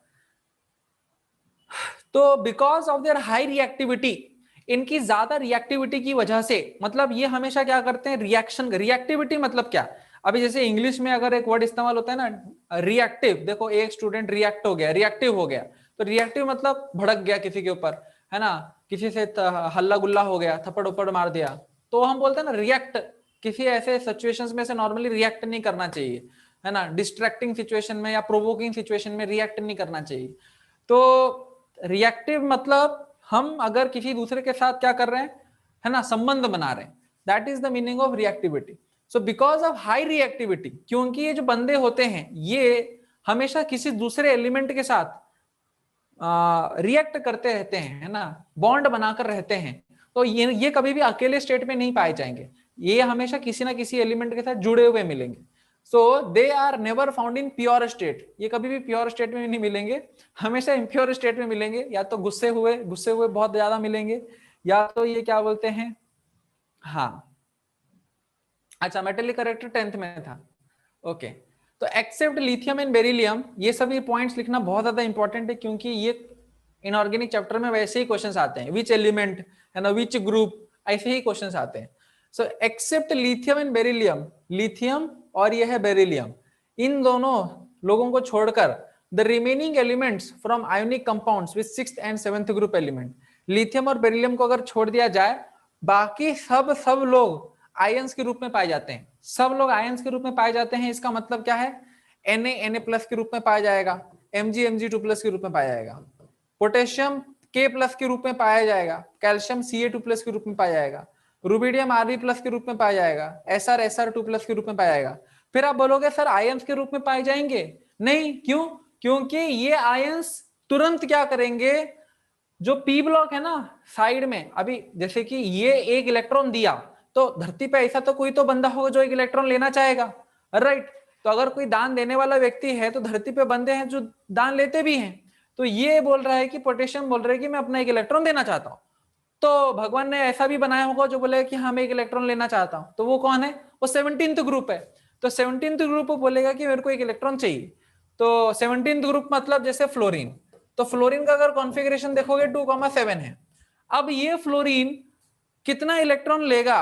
तो because of their high reactivity, इनकी ज्यादा रिएक्टिविटी की वजह से, मतलब ये हमेशा क्या करते हैं, रिएक्शन। रिएक्टिविटी मतलब क्या? अभी जैसे इंग्लिश में अगर एक वर्ड इस्तेमाल होता है ना, रिएक्टिव, देखो एक स्टूडेंट रिएक्ट हो गया, रिएक्टिव हो गया, तो रिएक्टिव मतलब भड़क गया किसी के ऊपर, है ना, किसी से हल्ला गुल्ला हो गया, थप्पड़ उप्पड़ मार दिया, तो हम बोलते हैं ना रिएक्ट। किसी ऐसे सिचुएशंस में से नॉर्मली रिएक्ट नहीं करना चाहिए, है ना, डिस्ट्रैक्टिंग सिचुएशन में या प्रोवोकिंग सिचुएशन में रिएक्ट नहीं करना चाहिए। तो रिएक्टिव मतलब हम अगर किसी दूसरे के साथ क्या कर रहे हैं, है ना, संबंध बना रहे हैं, that is the meaning of reactivity. So because of high reactivity, क्योंकि ये जो बंदे होते हैं ये हमेशा किसी दूसरे एलिमेंट के साथ रिएक्ट करते रहते हैं, है ना, बॉन्ड बनाकर रहते हैं, तो ये कभी भी अकेले स्टेट में नहीं पाए जाएंगे, ये हमेशा किसी ना किसी एलिमेंट के साथ जुड़े हुए मिलेंगे। So they are never found in pure state, ये कभी भी प्योर स्टेट में नहीं मिलेंगे, हमेशा इम्प्योर स्टेट में मिलेंगे, या तो गुस्से हुए बहुत ज्यादा मिलेंगे, या तो ये क्या बोलते हैं, हाँ। अच्छा, मेटेलिक कैरेक्टर 10th में था, ओके। तो एक्सेप्ट लिथियम एंड बेरिलियम, ये सभी पॉइंट्स लिखना बहुत ज्यादा इंपॉर्टेंट है, क्योंकि ये इनऑर्गेनिक चैप्टर में वैसे ही क्वेश्चंस आते हैं, विच एलिमेंट, है ना, विच ग्रुप, ऐसे ही क्वेश्चंस आते हैं। So except lithium and beryllium, lithium और यह है बेरिलियम, इन दोनों लोगों को छोड़कर the remaining elements from ionic compounds with 6th and 7th group element, lithium और बेरिलियम को अगर छोड़ दिया जाए, बाकी सब लोग आयंस के रूप में पाए जाते हैं, सब लोग आयंस के रूप में पाए जाते हैं। इसका मतलब क्या है, Na प्लस के रूप में पाया जाएगा, Mg प्लस के रूप में पाया जाएगा, पोटेशियम K प्लस के रूप में पाया जाएगा, कैल्शियम Ca2 प्लस के रूप में पाया जाएगा, रुबिडियम Rb प्लस के रूप में पाया जाएगा, Sr2 प्लस के रूप में पाया जाएगा। फिर आप बोलोगे सर आयंस के रूप में पाए जाएंगे? नहीं, क्यों? क्योंकि ये आयंस तुरंत क्या करेंगे, जो पी ब्लॉक है ना साइड में, अभी जैसे कि ये एक इलेक्ट्रॉन दिया, तो धरती पे ऐसा तो कोई तो बंदा होगा जो एक इलेक्ट्रॉन लेना चाहेगा, राइट? तो अगर कोई दान देने वाला व्यक्ति है तो धरती पे बंदे हैं जो दान लेते भी हैं। तो ये बोल रहा है कि पोटेशियम बोल रहा है कि मैं अपना एक इलेक्ट्रॉन देना चाहता हूं, तो भगवान ने ऐसा भी बनाया होगा जो बोले कि हम एक इलेक्ट्रॉन लेना चाहता हूं, तो वो कौन है, वो 17th ग्रुप है। तो 17th ग्रुप बोलेगा कि मेरे को एक इलेक्ट्रॉन चाहिए, तो 17th ग्रुप मतलब जैसे फ्लोरीन, तो फ्लोरीन का अगर कॉन्फ़िगरेशन देखोगे 2,7 है। अब ये फ्लोरीन कितना इलेक्ट्रॉन लेगा,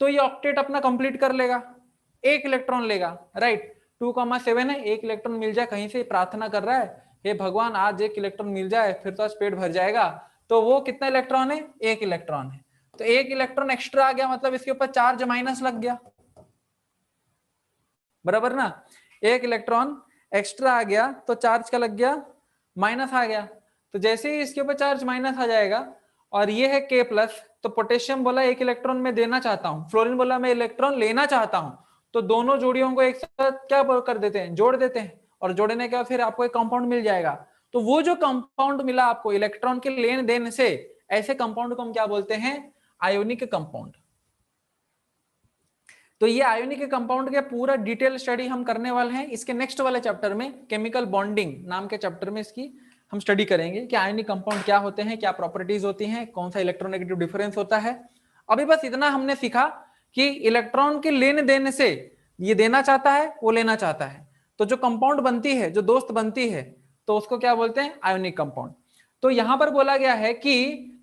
तो ये ऑक्टेट अपना कंप्लीट कर लेगा, एक इलेक्ट्रॉन लेगा, राइट? 2,7 है, एक इलेक्ट्रॉन मिल जाए, कहीं से प्रार्थना कर रहा है, हे भगवान आज एक इलेक्ट्रॉन मिल जाए फिर तो आज पेट भर जाएगा, तो वो कितना इलेक्ट्रॉन है, एक इलेक्ट्रॉन है। तो एक इलेक्ट्रॉन एक्स्ट्रा आ गया, मतलब इसके ऊपर चार्ज माइनस लग गया, बराबर ना? एक इलेक्ट्रॉन एक्स्ट्रा आ गया तो चार्ज का लग गया, माइनस आ गया। तो जैसे ही इसके ऊपर चार्ज माइनस आ जाएगा, और ये है K प्लस, तो पोटेशियम बोला एक इलेक्ट्रॉन मैं देना चाहता हूं, फ्लोरीन बोला मैं इलेक्ट्रॉन लेना चाहता हूं, तो दोनों जोड़ियों को एक साथ क्या कर देते हैं, जोड़ देते हैं, और जोड़ने के बाद फिर आपको एक कंपाउंड मिल जाएगा। तो वो जो कंपाउंड मिला आपको इलेक्ट्रॉन के लेन देन से, ऐसे कंपाउंड को हम क्या बोलते हैं, आयोनिक कंपाउंड। तो ये आयोनिक कंपाउंड के पूरा डिटेल स्टडी हम करने वाले हैं इसके नेक्स्ट वाले चैप्टर में, केमिकल बॉन्डिंग नाम के चैप्टर में इसकी हम स्टडी करेंगे कि आयोनिक कंपाउंड क्या होते हैं, क्या प्रॉपर्टीज होती हैं, कौन सा इलेक्ट्रोनेगेटिव डिफरेंस होता है। अभी बस इतना हमने सीखा कि इलेक्ट्रॉन के लेने देने से, ये देना चाहता है वो लेना चाहता है, तो जो कंपाउंड बनती है, जो दोस्त बनती है, तो उसको क्या बोलते हैं, आयोनिक कंपाउंड। तो यहां पर बोला गया है कि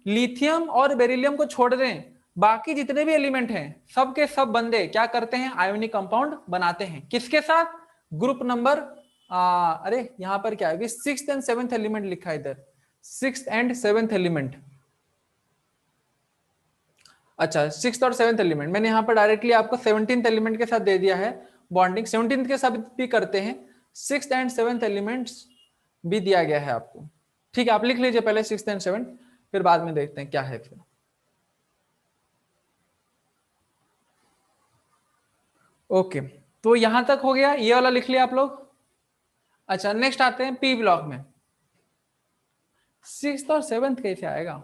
लिथियम और बेरिलियम को छोड़ दें, बाकी जितने भी एलिमेंट हैं सब के सब बंदे क्या करते हैं, आयोनिक कंपाउंड बनाते हैं। किसके साथ, ग्रुप नंबर अरे यहां पर क्या है, 6th एंड 7th एलिमेंट लिखा है इधर, 6th एंड 7th एलिमेंट। अच्छा, 6th और 7th एलिमेंट मैंने यहाँ पर डायरेक्टली आपको 17th एलिमेंट के साथ दे दिया है बॉन्डिंग, 17th के साथ भी करते हैं, सिक्स्थ एंड सेवेंथ एलिमेंट्स भी दिया गया है आपको। ठीक है, आप लिख लीजिए पहले सिक्स्थ एंड सेवेंथ, फिर बाद में देखते हैं क्या है फिर। ओके, तो यहां तक हो गया, ये वाला लिख लिया आप लोग। अच्छा, नेक्स्ट आते हैं पी ब्लॉक में। सिक्स्थ और सेवेंथ कैसे आएगा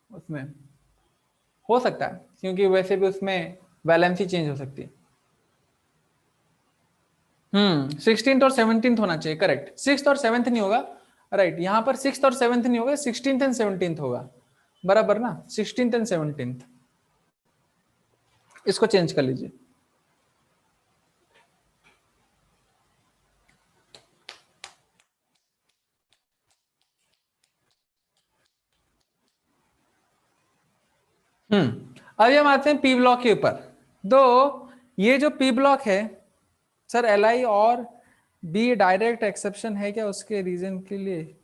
उसमें? हो सकता है, क्योंकि वैसे भी उसमें वैलेंसी चेंज हो सकती है। 16th और 17th होना चाहिए, करेक्ट। सिक्स्थ और सेवेंथ नहीं होगा, राइट। यहाँ पर सिक्स्थ और सेवेंथ नहीं होगा, 16th एंड 17th होगा, बराबर ना, 16th एंड 17th। इसको चेंज कर लीजिए। अभी हम आते हैं पी ब्लॉक के ऊपर। दो, ये जो पी ब्लॉक है सर, एल आई और बी डायरेक्ट एक्सेप्शन है क्या उसके रीजन के लिए?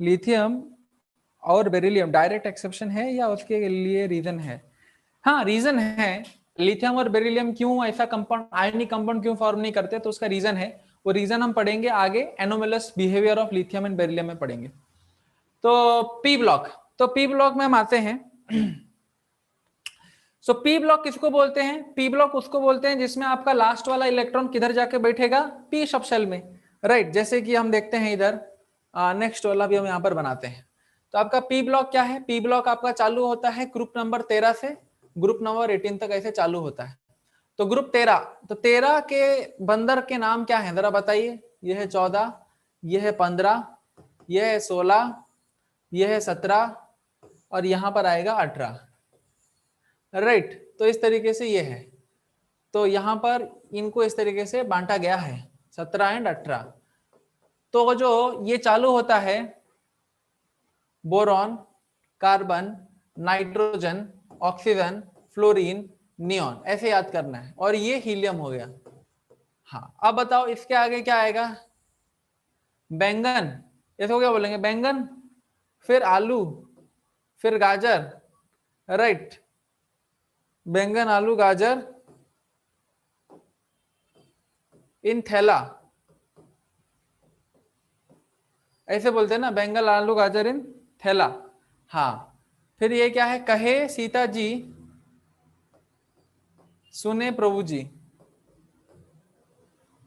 लिथियम और बेरिलियम डायरेक्ट एक्सेप्शन है या उसके लिए रीजन है? हाँ, रीजन है। लिथियम और बेरिलियम क्यों ऐसा कंपाउंड, आयनिक कंपाउंड क्यों फॉर्म नहीं करते, तो उसका रीजन है। वो रीजन हम पढ़ेंगे आगे, anomalous behaviour of lithium and beryllium में पढ़ेंगे। तो पी ब्लॉक, तो पी ब्लॉक में हम आते हैं। सो पी ब्लॉक किसको बोलते हैं? पी ब्लॉक उसको बोलते हैं जिसमें आपका लास्ट वाला इलेक्ट्रॉन किधर जाके बैठेगा? पी सब शेल में, राइट। जैसे कि हम देखते हैं इधर, नेक्स्ट वाला भी हम यहाँ पर बनाते हैं। तो आपका पी ब्लॉक क्या है? पी ब्लॉक आपका चालू होता है ग्रुप नंबर 13 से ग्रुप नंबर 18 तक, ऐसे चालू होता है। तो ग्रुप 13, तो 13 के बंदर के नाम क्या है जरा बताइए? यह है 14, यह है 15, यह है 16, यह है 17, और यहां पर आएगा 18, राइट। तो इस तरीके से ये है। तो यहां पर इनको इस तरीके से बांटा गया है, 17 एंड 18। तो जो ये चालू होता है, boron, carbon, nitrogen, oxygen, fluorine, neon, ऐसे याद करना है। और ये हीलियम हो गया। हाँ, अब बताओ इसके आगे क्या आएगा? बैंगन, इसको क्या बोलेंगे? बैंगन, फिर आलू, फिर गाजर, राइट। बैंगन, आलू, गाजर इन थैला, ऐसे बोलते हैं ना, बैंगन, आलू, गाजर इन थैला। हाँ, फिर ये क्या है? कहे सीता जी, सुने प्रभु जी।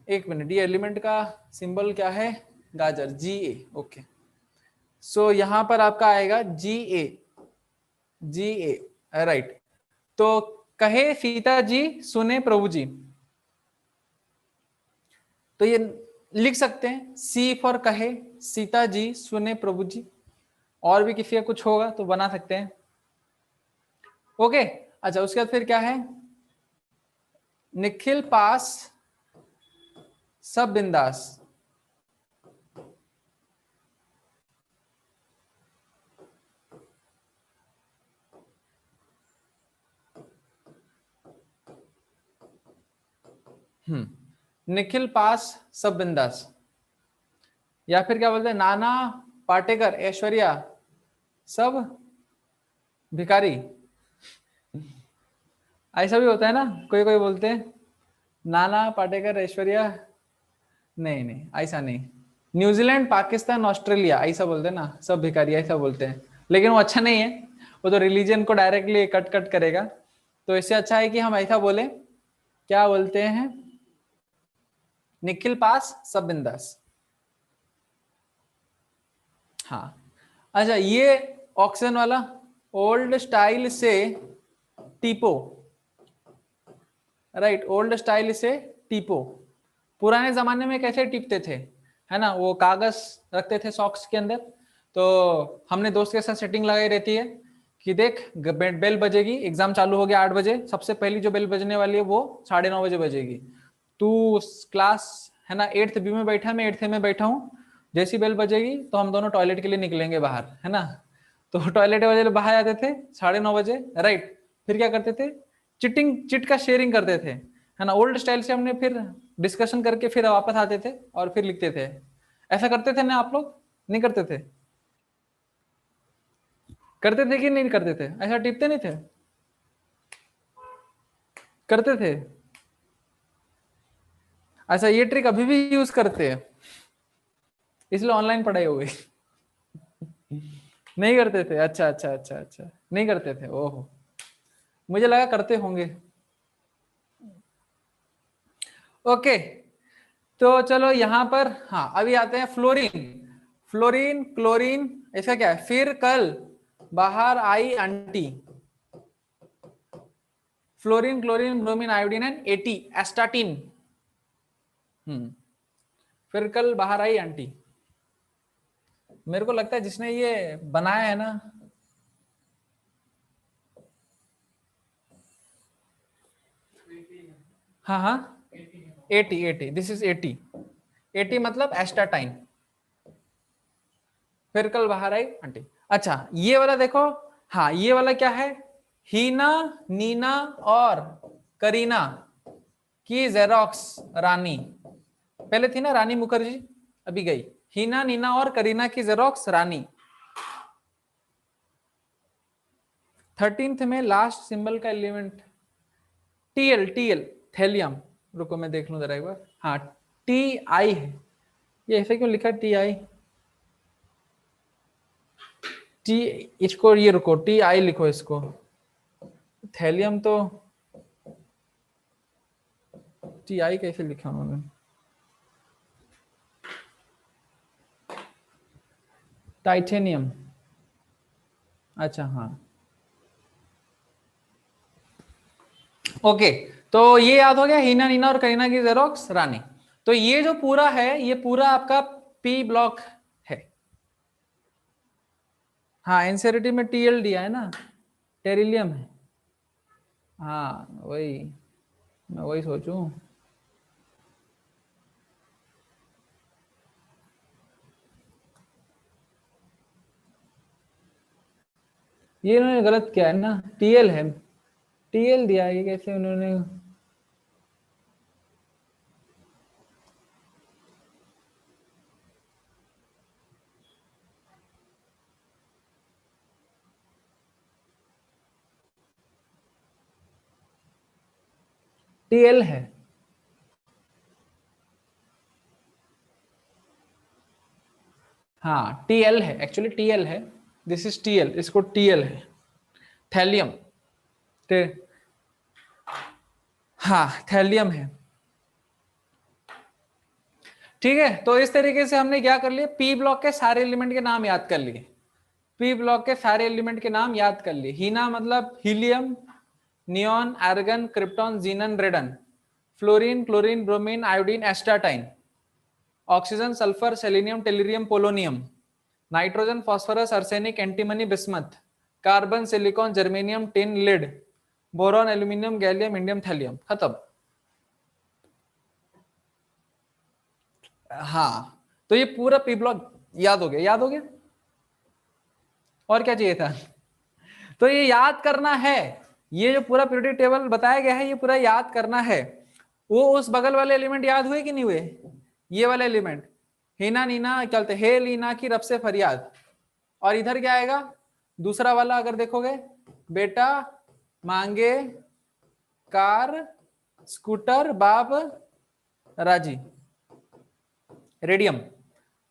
एक मिनट, ये एलिमेंट का सिंबल क्या है? गाजर, जी ए, ओके। सो यहां पर आपका आएगा जी ए, जी ए, राइट। तो कहे सीता जी, सुने प्रभु जी, तो ये लिख सकते हैं सी फॉर कहे, सीता जी, सुने प्रभु जी। और भी किसी का कुछ होगा तो बना सकते हैं, ओके। अच्छा, उसके बाद फिर क्या है? निखिल पास सब बिंदास। निखिल पास सब बिंदास। या फिर क्या बोलते हैं? नाना पाटेकर, ऐश्वर्या सब भिखारी। ऐसा भी होता है ना, कोई कोई बोलते हैं नाना पाटेकर, ऐश्वर्या। नहीं नहीं, ऐसा नहीं। न्यूजीलैंड, पाकिस्तान, ऑस्ट्रेलिया, ऐसा बोलते हैं ना, सब भिखारी, ऐसा बोलते हैं। लेकिन वो अच्छा नहीं है, वो तो रिलीजन को डायरेक्टली कट कट करेगा। तो इससे अच्छा है कि हम ऐसा बोले, क्या बोलते हैं? निखिल पास सब बिंदास। हाँ, अच्छा, ये ऑक्सीजन वाला ओल्ड स्टाइल से टीपो, राइट। ओल्ड स्टाइल से टीपो। पुराने जमाने में कैसे टिपते थे, है ना? वो कागज रखते थे सॉक्स के अंदर। तो हमने दोस्त के साथ सेटिंग लगाई रहती है कि देख, बेल बजेगी, एग्जाम चालू हो गया 8 बजे, सबसे पहली जो बेल बजने वाली है वो 9:30 बजे बजेगी। तू क्लास, है ना, 8th बी में बैठा, मैं 8th में बैठा हूँ। जैसी बेल बजेगी तो हम दोनों टॉयलेट के लिए निकलेंगे बाहर, है ना। तो टॉयलेट वजह बाहर आते थे 9:30 बजे, राइट। फिर क्या करते थे? चिट का शेयरिंग करते थे, है ना। ओल्ड स्टाइल से हमने फिर डिस्कशन करके फिर वापस आते थे और फिर लिखते थे। ऐसा करते थे ना आप लोग? नहीं करते थे? करते थे कि नहीं करते थे? ऐसा टिपते नहीं थे? करते थे। अच्छा, ये ट्रिक अभी भी यूज करते हैं, इसलिए ऑनलाइन पढ़ाई हो गई। नहीं करते थे? अच्छा अच्छा अच्छा अच्छा, नहीं करते थे, ओहो, मुझे लगा करते होंगे। ओके, तो चलो यहां पर, हाँ अभी आते हैं फ्लोरीन। फ्लोरीन, क्लोरीन, इसका क्या है? फिर कल बाहर आई aunty. Fluorine, chlorine, bromine, iodine and A T astatine. फिर कल बाहर आई आंटी। मेरे को लगता है जिसने ये बनाया है ना, हाँ हाँ, eighty, eighty, this is eighty. Eighty मतलब एस्टाटाइन। फिर कल बाहर आई आंटी। अच्छा, ये वाला देखो, हाँ ये वाला क्या है? हीना, नीना और करीना की जेरोक्स रानी। पहले थी ना रानी मुखर्जी, अभी गई। हीना, नीना और करीना की जेरोक्स रानी। 13th में लास्ट सिंबल का एलिमेंट टीएल, टीएल थैलियम। रुको मैं देख लूं जरा एक बार। हाँ, टी आई है। ये ऐसे क्यों लिखा टी आई? टी, इसको ये रुको, टी आई लिखो इसको। थैलियम तो टी आई कैसे लिखा उन्होंने? टाइटेनियम। अच्छा हाँ, ओके। तो ये याद हो गया, हीना, नीना और करीना की जेरोक्स रानी। तो ये जो पूरा है, ये पूरा आपका पी ब्लॉक है। हाँ, एनसीईआरटी में टीएल दिया है ना, टेरिलियम है। हाँ वही, मैं वही सोचूं। ये इन्होंने गलत किया है ना, टीएल है, टीएल दिया है, ये कैसे उन्होंने? टीएल है। हाँ टीएल है, एक्चुअली टीएल है, दिस इज टीएल, इसको टीएल है, थैलियम। हाँ थैलियम है। ठीक है, तो इस तरीके से हमने क्या कर लिया, पी ब्लॉक के सारे एलिमेंट के नाम याद कर लिए। पी ब्लॉक के सारे एलिमेंट के नाम याद कर लिए। हीना मतलब helium, neon, argon, krypton, xenon, radon. Fluorine, chlorine, bromine, iodine, astatine. Oxygen, sulphur, selenium, tellurium, polonium. Nitrogen, phosphorus, arsenic, antimony, bismuth. Carbon, silicon, germanium, tin, lead. Boron, aluminium, gallium, indium, thallium. खत्म। हाँ, तो ये पूरा P block याद हो गया, याद हो गया। और क्या चाहिए था? तो ये याद करना है, ये जो पूरा पीरियोडिक टेबल बताया गया है, ये पूरा याद करना है। वो उस बगल वाले एलिमेंट याद हुए कि नहीं हुए? ये वाले एलिमेंट, हीना, नीना, क्या बोलते, हे लीना की रब से फरियाद। और इधर क्या आएगा दूसरा वाला, अगर देखोगे, बेटा मांगे कार स्कूटर बाप राजी, रेडियम,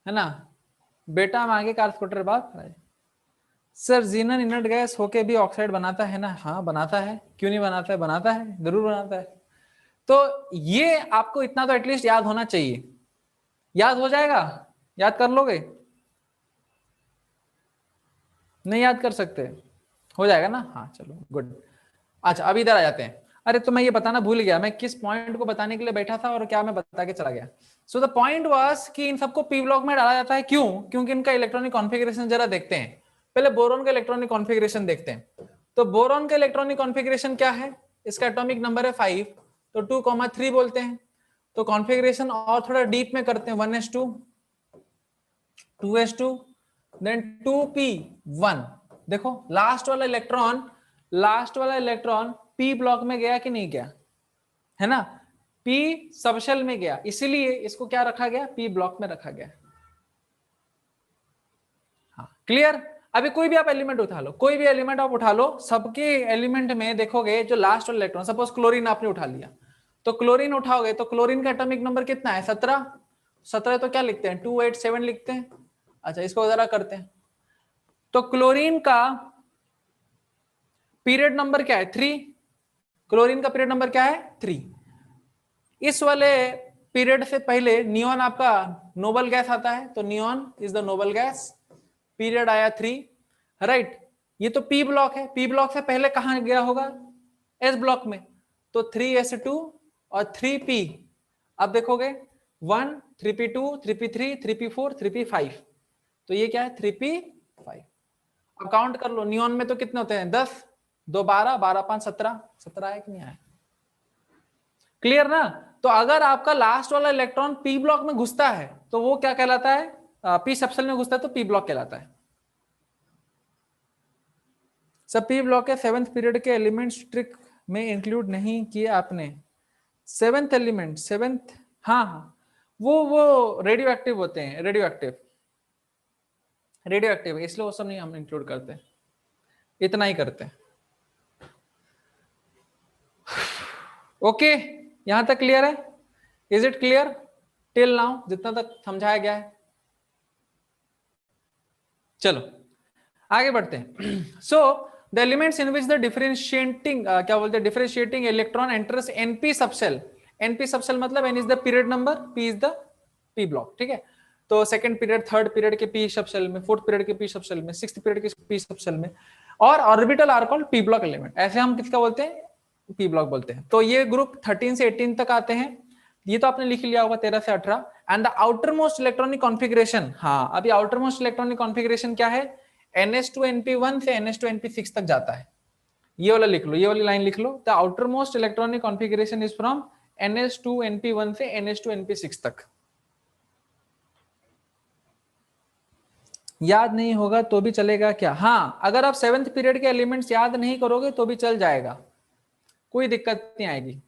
है ना? बेटा मांगे कार स्कूटर बाप राजी। सर जीनन इनर्ट गैस होके भी ऑक्साइड बनाता है ना? हाँ बनाता है, क्यों नहीं बनाता है? बनाता है, जरूर बनाता है। तो ये आपको इतना तो एटलीस्ट याद होना चाहिए। याद हो जाएगा? याद कर लोगे? नहीं याद कर सकते? हो जाएगा ना? हाँ चलो गुड। अच्छा अब इधर आ जाते हैं। अरे तो मैं ये बताना भूल गया, मैं किस पॉइंट को बताने के लिए बैठा था और क्या मैं बता के चला गया। सो द पॉइंट वाज कि इन सबको पी ब्लॉक में डाला जाता है, क्यों? क्योंकि इनका इलेक्ट्रॉनिक कॉन्फ़िगरेशन जरा देखते हैं। पहले बोरॉन का इलेक्ट्रॉनिक कॉन्फ़िगरेशन देखते हैं। तो बोरॉन का इलेक्ट्रॉनिक कॉन्फ़िगरेशन क्या है? इसका एटॉमिक नंबर है 5, तो 2,3 बोलते हैं। तो कॉन्फ़िगरेशन और थोड़ा डीप में करते हैं, 1s2, 2s2, देन 2p1। देखो लास्ट वाला इलेक्ट्रॉन पी ब्लॉक में गया कि नहीं गया, है ना? पी सबशेल में गया, इसीलिए इसको क्या रखा गया, पी ब्लॉक में रखा गया। हाँ क्लियर। अभी कोई भी आप एलिमेंट उठा लो, कोई भी एलिमेंट आप उठा लो, सबके एलिमेंट में देखोगे जो लास्ट वाला इलेक्ट्रॉन, सपोज क्लोरीन आपने उठा लिया, तो क्लोरीन उठाओगे तो क्लोरीन का एटॉमिक नंबर कितना है? 17। 17 तो क्या लिखते हैं? 287 लिखते हैं। अच्छा, इसको जरा करते हैं। तो क्लोरीन का पीरियड नंबर क्या है? 3। क्लोरीन का पीरियड नंबर क्या है? 3। इस वाले पीरियड से पहले नियॉन आपका नोबल गैस आता है, तो neon is the noble gas. Period आया 3, राइट। ये तो पी ब्लॉक है, पी ब्लॉक से पहले कहां गया होगा? एस ब्लॉक में। तो 3s2 और 3p। अब देखोगे 1 3p2 3p3 3p4 3p5, तो ये क्या है? 3p5। अब काउंट कर लो, नियॉन में तो कितने होते हैं? 10, 2 12, 12 5 17। 17 है कि नहीं आया? क्लियर ना? तो अगर आपका लास्ट वाला इलेक्ट्रॉन पी ब्लॉक में घुसता है तो वो क्या कहलाता है? पी सबसेल में घुसता है तो पी ब्लॉक कहलाता है। सब पी ब्लॉक के 7th पीरियड के एलिमेंट्स ट्रिक में इंक्लूड नहीं किए आपने। 7th एलिमेंट, 7th, हाँ हाँ, वो रेडियो एक्टिव होते हैं, रेडियो एक्टिव, इसलिए वो सब नहीं हम इंक्लूड करते, इतना ही करते। ओके, यहां तक क्लियर है? Is it clear till now, जितना तक समझाया गया है? चलो आगे बढ़ते हैं। So the elements in which the differentiating क्या बोलते हैं, differentiating electron enters NP subshell. NP subshell मतलब N is the period number, P is the P block, ठीक है। तो सेकंड पीरियड, थर्ड पीरियड के पी सबसेल में, फोर्थ पीरियड के पी सबसेल में, सिक्स्थ पीरियड के पी सबसेल में, और orbital are called P block element. ऐसे हम किसका बोलते हैं? पी ब्लॉक बोलते हैं। तो ये ग्रुप 13 से 18 तक आते हैं, ये तो आपने लिख लिया होगा 13 से 18। And the outermost electronic configuration, हाँ अभी आउटर मोस्ट इलेक्ट्रॉनिक कॉन्फिगरेशन क्या है? NH2NP1 से NH2NP6 तक जाता है। ये वाला लिख लो, ये वाली लाइन लिख लो, the outermost electronic configuration is from NH2NP1 से NH2NP6 तक। याद नहीं होगा तो भी चलेगा क्या? हाँ, अगर आप 7th पीरियड के एलिमेंट्स याद नहीं करोगे तो भी चल जाएगा, कोई दिक्कत नहीं आएगी।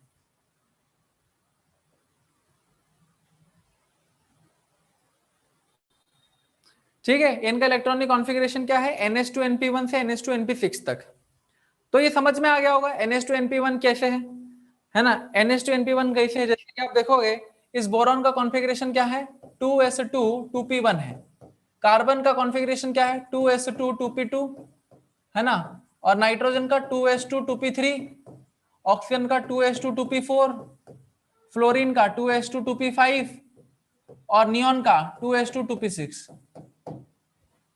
ठीक है, इनका इलेक्ट्रॉनिक कॉन्फिगरेशन क्या है? NH2NP1 से NH2NP6 तक। तो ये समझ में आ गया होगा NH2NP1 कैसे है ना? NH2NP1 कैसे है? जैसे कि आप देखोगे इस बोरॉन का कॉन्फ़िगरेशन क्या है? 2s2 2p1 है। कार्बन का कॉन्फ़िगरेशन क्या है? 2s2 2p2 है ना? और नाइट्रोजन का 2s2 2p3, ऑक्सीजन का 2s2 2p4, फ्लोरीन का 2s2 2p5 और नियॉन का 2s2 2p6।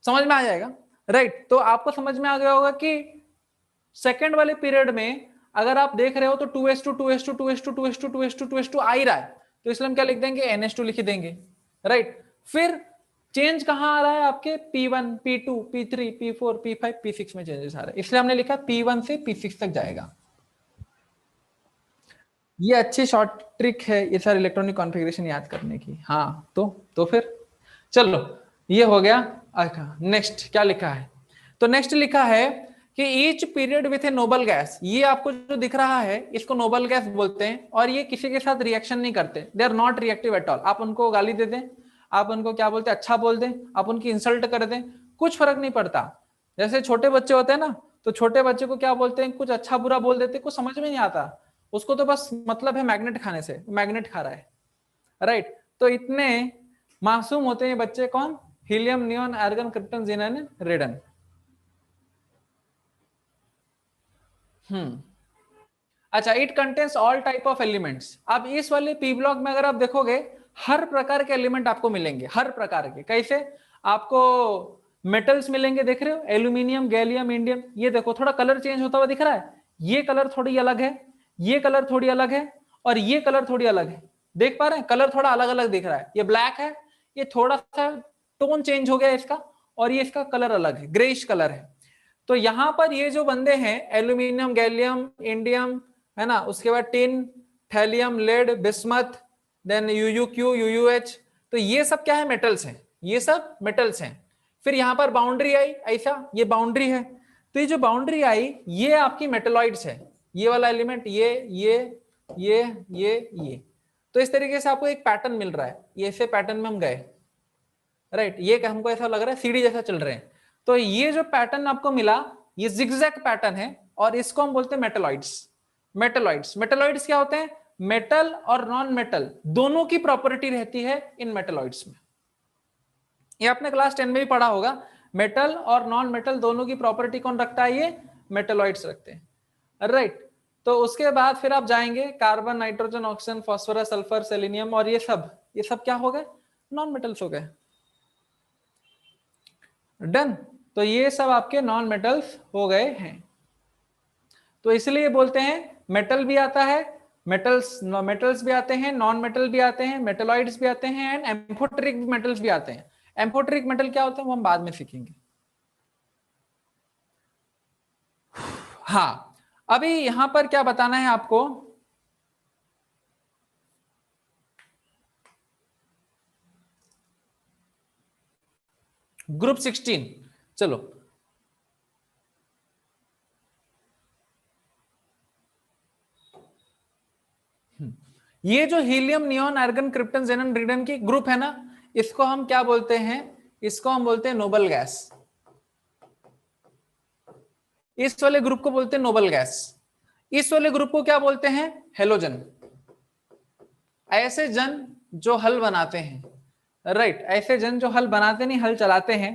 समझ में आ जाएगा, राइट? तो आपको समझ में आ गया होगा कि सेकेंड वाले पीरियड में अगर आप देख रहे हो तो 2s2 2s2 2s2 2s2 2s2 2s2 आ ही रहा है, तो इसलिए हम क्या लिख देंगे? NH2 लिख देंगे, राइट। फिर चेंज कहां आ रहा है? आपके P1 P2 P3 P4 P5 P6 में चेंजेस आ रहे हैं, इसलिए हमने लिखा P1 से P6 तक जाएगा। ये अच्छी शॉर्ट ट्रिक है ये सारे इलेक्ट्रॉनिक कॉन्फ़िगरेशन याद करने की। हाँ तो फिर चलो ये हो गया। अच्छा, नेक्स्ट क्या लिखा है? तो नेक्स्ट लिखा है कि each period with a noble gas, ये आपको जो दिख रहा है इसको नोबल गैस बोलते हैं, और ये किसी के साथ रिएक्शन नहीं करते, they are not reactive at all. आप उनको गाली दे दें, आप उनको क्या बोलते हैं, अच्छा बोल दें, आप उनकी इंसल्ट कर दें, कुछ फर्क नहीं पड़ता। जैसे छोटे बच्चे होते हैं ना, तो छोटे बच्चे को क्या बोलते हैं, कुछ अच्छा बुरा बोल देते, कुछ समझ में नहीं आता, उसको तो बस मतलब है मैग्नेट खाने से, मैग्नेट खा रहा है, राइट। तो इतने मासूम होते हैं बच्चे। कौन? Helium, neon, argon, krypton, xenon, radon. अच्छा, it contains all type of elements. अब इस वाले पी ब्लॉक में अगर आप देखोगे हर प्रकार के एलिमेंट आपको मिलेंगे, हर प्रकार के। कैसे? आपको मेटल्स मिलेंगे, देख रहे हो, एल्यूमिनियम, गैलियम, इंडियम। ये देखो थोड़ा कलर चेंज होता हुआ दिख रहा है, ये कलर थोड़ी अलग है, ये कलर थोड़ी अलग है, और ये कलर थोड़ी अलग है। देख पा रहे हैं? कलर थोड़ा अलग अलग दिख रहा है। ये ब्लैक है, ये थोड़ा सा टोन चेंज हो गया इसका, और ये इसका कलर अलग है, ग्रेइश कलर है। तो यहां पर ये जो बंदे हैं, एल्यूमिनियम, गैलियम, इंडियम, है ना, उसके बाद tin, thallium, lead, bismuth, then UUQ, UUH, तो ये सब क्या है? मेटल्स हैं, ये सब मेटल्स हैं। फिर यहां पर बाउंड्री आई, ऐसा ये बाउंड्री है, तो ये जो बाउंड्री आई ये आपकी मेटलॉइड्स है। ये वाला एलिमेंट, ये। तो इस तरीके से आपको एक पैटर्न मिल रहा है, ये ऐसे पैटर्न में हम गए, राइट। ये हमको ऐसा लग रहा है सीढ़ी जैसा चल रहे हैं। तो ये जो पैटर्न आपको मिला ये जिगजैग पैटर्न है, और इसको हम बोलते हैं मेटलॉइड्स। मेटलॉइड्स क्या होते हैं? मेटल और नॉन मेटल दोनों की प्रॉपर्टी रहती है इन मेटलॉइड्स में। ये आपने क्लास 10 में भी पढ़ा होगा, मेटल और नॉन मेटल दोनों की प्रॉपर्टी कौन रखता है? ये मेटलॉइड्स रखते हैं, राइट। तो उसके बाद फिर आप जाएंगे carbon, nitrogen, oxygen, phosphorus, sulphur, selenium, और ये सब क्या हो गए? नॉन मेटल्स हो गए। डन। तो ये सब आपके नॉन मेटल्स हो गए हैं। तो इसलिए बोलते हैं मेटल भी आता है, मेटल्स भी आते हैं, नॉन मेटल भी आते हैं, मेटलॉइड्स भी आते हैं, एंड एम्फोटेरिक मेटल्स भी आते हैं। एम्फोटेरिक मेटल क्या होते हैं वो हम बाद में सीखेंगे। हाँ, अभी यहां पर क्या बताना है आपको, ग्रुप 16। चलो, ये जो helium, neon, argon, krypton, जेनन, ridden की ग्रुप है ना, इसको हम क्या बोलते हैं? इसको हम बोलते हैं नोबल गैस। इस वाले ग्रुप को बोलते हैं नोबल गैस। इस वाले ग्रुप को क्या बोलते हैं? हेलोजन। ऐसे जन जो हल बनाते हैं, राइट, ऐसे जन जो हल बनाते नहीं, हल चलाते हैं।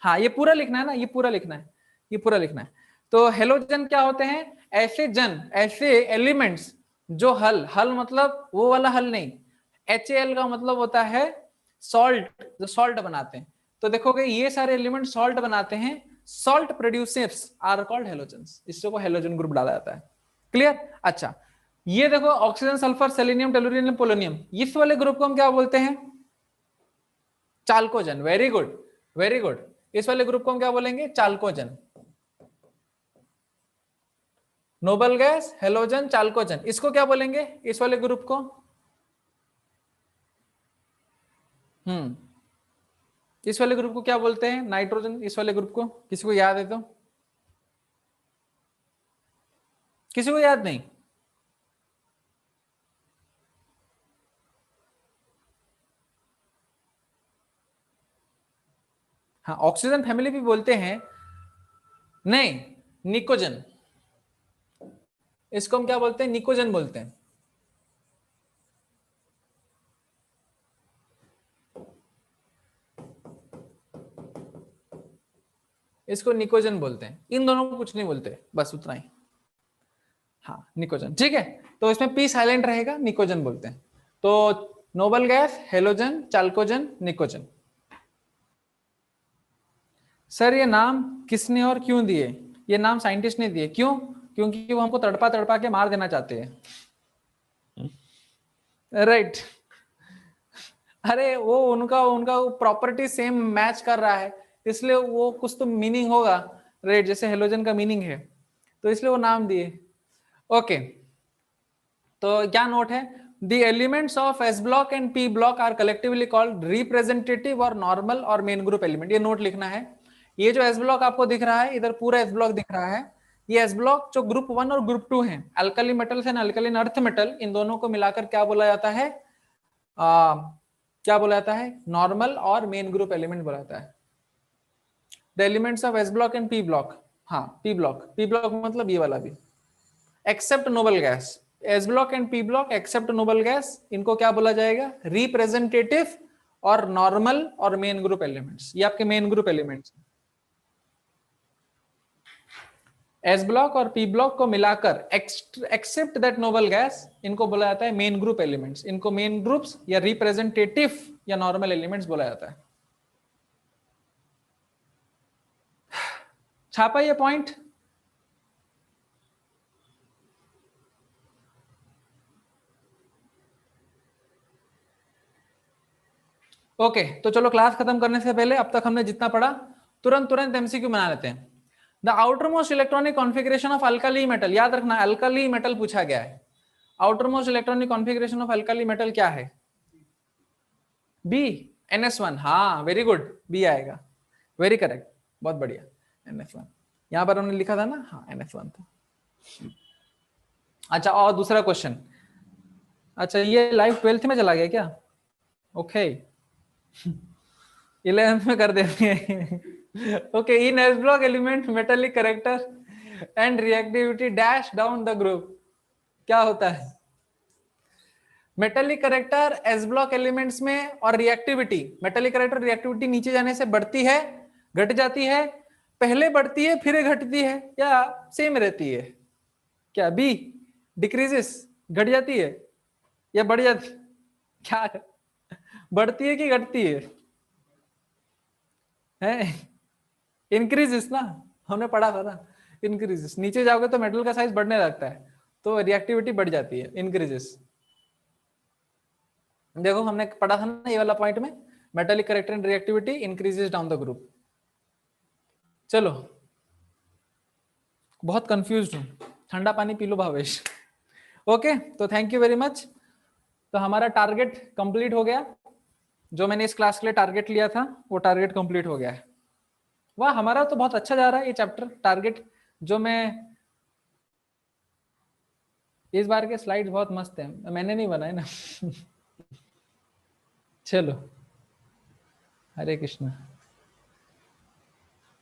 हाँ, ये पूरा लिखना है ना, ये पूरा लिखना है, ये पूरा लिखना है। तो हेलोजन क्या होते हैं? ऐसे जन, ऐसे एलिमेंट्स जो हल मतलब वो वाला हल नहीं, HAl का मतलब होता है सॉल्ट, जो सॉल्ट बनाते हैं। तो देखोगे ये सारे एलिमेंट सॉल्ट बनाते हैं, salt producers are called halogens. इसको हेलोजन ग्रुप डाला जाता है। क्लियर? अच्छा, ये देखो oxygen, sulphur, selenium, tellurium, polonium, इस वाले ग्रुप को हम क्या बोलते हैं? Chalcogen. Very good, very good. इस वाले ग्रुप को हम क्या बोलेंगे? Chalcogen. Noble gas, halogen, chalcogen, इसको क्या बोलेंगे इस वाले ग्रुप को? इस वाले ग्रुप को क्या बोलते हैं? नाइट्रोजन। इस वाले ग्रुप को किसी को याद है तो? किसी को याद नहीं? हाँ, ऑक्सीजन फैमिली भी बोलते हैं। नहीं, निकोजन। इसको हम क्या बोलते हैं? निकोजन बोलते हैं। इसको निकोजन बोलते हैं। इन दोनों को कुछ नहीं बोलते, बस उतना ही। हाँ, निकोजन, ठीक है। तो इसमें पी साइलेंट रहेगा, निकोजन बोलते हैं। तो नोबल गैस, हेलोजन, चाल्कोजन, निकोजन। सर ये नाम किसने और क्यों दिए? ये नाम साइंटिस्ट ने दिए। क्यों? क्योंकि वो हमको तड़पा तड़पा के मार देना चाहते हैं, राइट। अरे वो उनका उनका प्रॉपर्टी सेम मैच कर रहा है, इसलिए वो कुछ तो मीनिंग होगा, राइट, जैसे हेलोजन का मीनिंग है, तो इसलिए वो नाम दिए। ओके, तो क्या नोट है? The elements of S block and P block are collectively called representative और नॉर्मल और मेन ग्रुप एलिमेंट। ये नोट लिखना है। ये जो एस ब्लॉक आपको दिख रहा है, इधर पूरा एस ब्लॉक दिख रहा है, ये एस ब्लॉक जो ग्रुप 1 और ग्रुप 2 है, alkali metals and alkaline earth metal, इन दोनों को मिलाकर क्या बोला जाता है? क्या बोला जाता है? नॉर्मल और मेन ग्रुप एलिमेंट बोला जाता है। The elements of S block and P block, हाँ पी ब्लॉक मतलब ये वाला भी, except noble gas, S block and P block except noble gas, इनको क्या बोला जाएगा? रिप्रेजेंटेटिव और नॉर्मल और मेन ग्रुप एलिमेंट्स। ये आपके main group elements. S block और पी ब्लॉक को मिलाकर एक्सेप्ट दैट नोबल गैस, इनको बोला जाता है मेन ग्रुप एलिमेंट्स। इनको मेन ग्रुप्स या रिप्रेजेंटेटिव या नॉर्मल एलिमेंट्स बोला जाता है। छापा ये पॉइंट? ओके, तो चलो क्लास खत्म करने से पहले अब तक हमने जितना पढ़ा तुरंत एमसीक्यू बना लेते हैं। The outermost electronic configuration of alkali metal, याद रखना अल्कली मेटल पूछा गया है। Outermost electronic configuration of alkali metal क्या है? B, NS1। हाँ वेरी गुड, बी आएगा, वेरी करेक्ट, बहुत बढ़िया। NS1 यहां पर हमने लिखा था ना, हाँ NS1 था। अच्छा, और दूसरा क्वेश्चन। अच्छा, ये लाइव 12th में चला गया क्या? ओके, 11th में कर देंगे। Okay, in S block element metallic character and reactivity dash down the group, क्या होता है? Metallic character S block elements में और रिएक्टिविटी, मेटेलिक करेक्टर रिएक्टिविटी नीचे जाने से बढ़ती है घट जाती है, पहले बढ़ती है फिर घटती है, या सेम रहती है? क्या बी डिक्रीजेस, घट जाती है या बढ़ जाती, क्या बढ़ती है कि घटती है? इंक्रीजेस ना, हमने पढ़ा था ना, इंक्रीजेस। नीचे जाओगे तो मेटल का साइज बढ़ने लगता है, तो रिएक्टिविटी बढ़ जाती है, इंक्रीजेस। देखो हमने पढ़ा था ना ये वाला पॉइंट में, metallic character and reactivity increases down the group. चलो, बहुत कंफ्यूज्ड हूं, ठंडा पानी पी लो भावेश। ओके, तो थैंक यू वेरी मच। तो हमारा टारगेट कंप्लीट हो गया, जो मैंने इस क्लास के लिए टारगेट लिया था वो टारगेट कंप्लीट हो गया है। वाह, हमारा तो बहुत अच्छा जा रहा है ये चैप्टर। टारगेट जो मैं, इस बार के स्लाइड्स बहुत मस्त हैं, मैंने नहीं बनाए ना। चलो, हरे कृष्णा।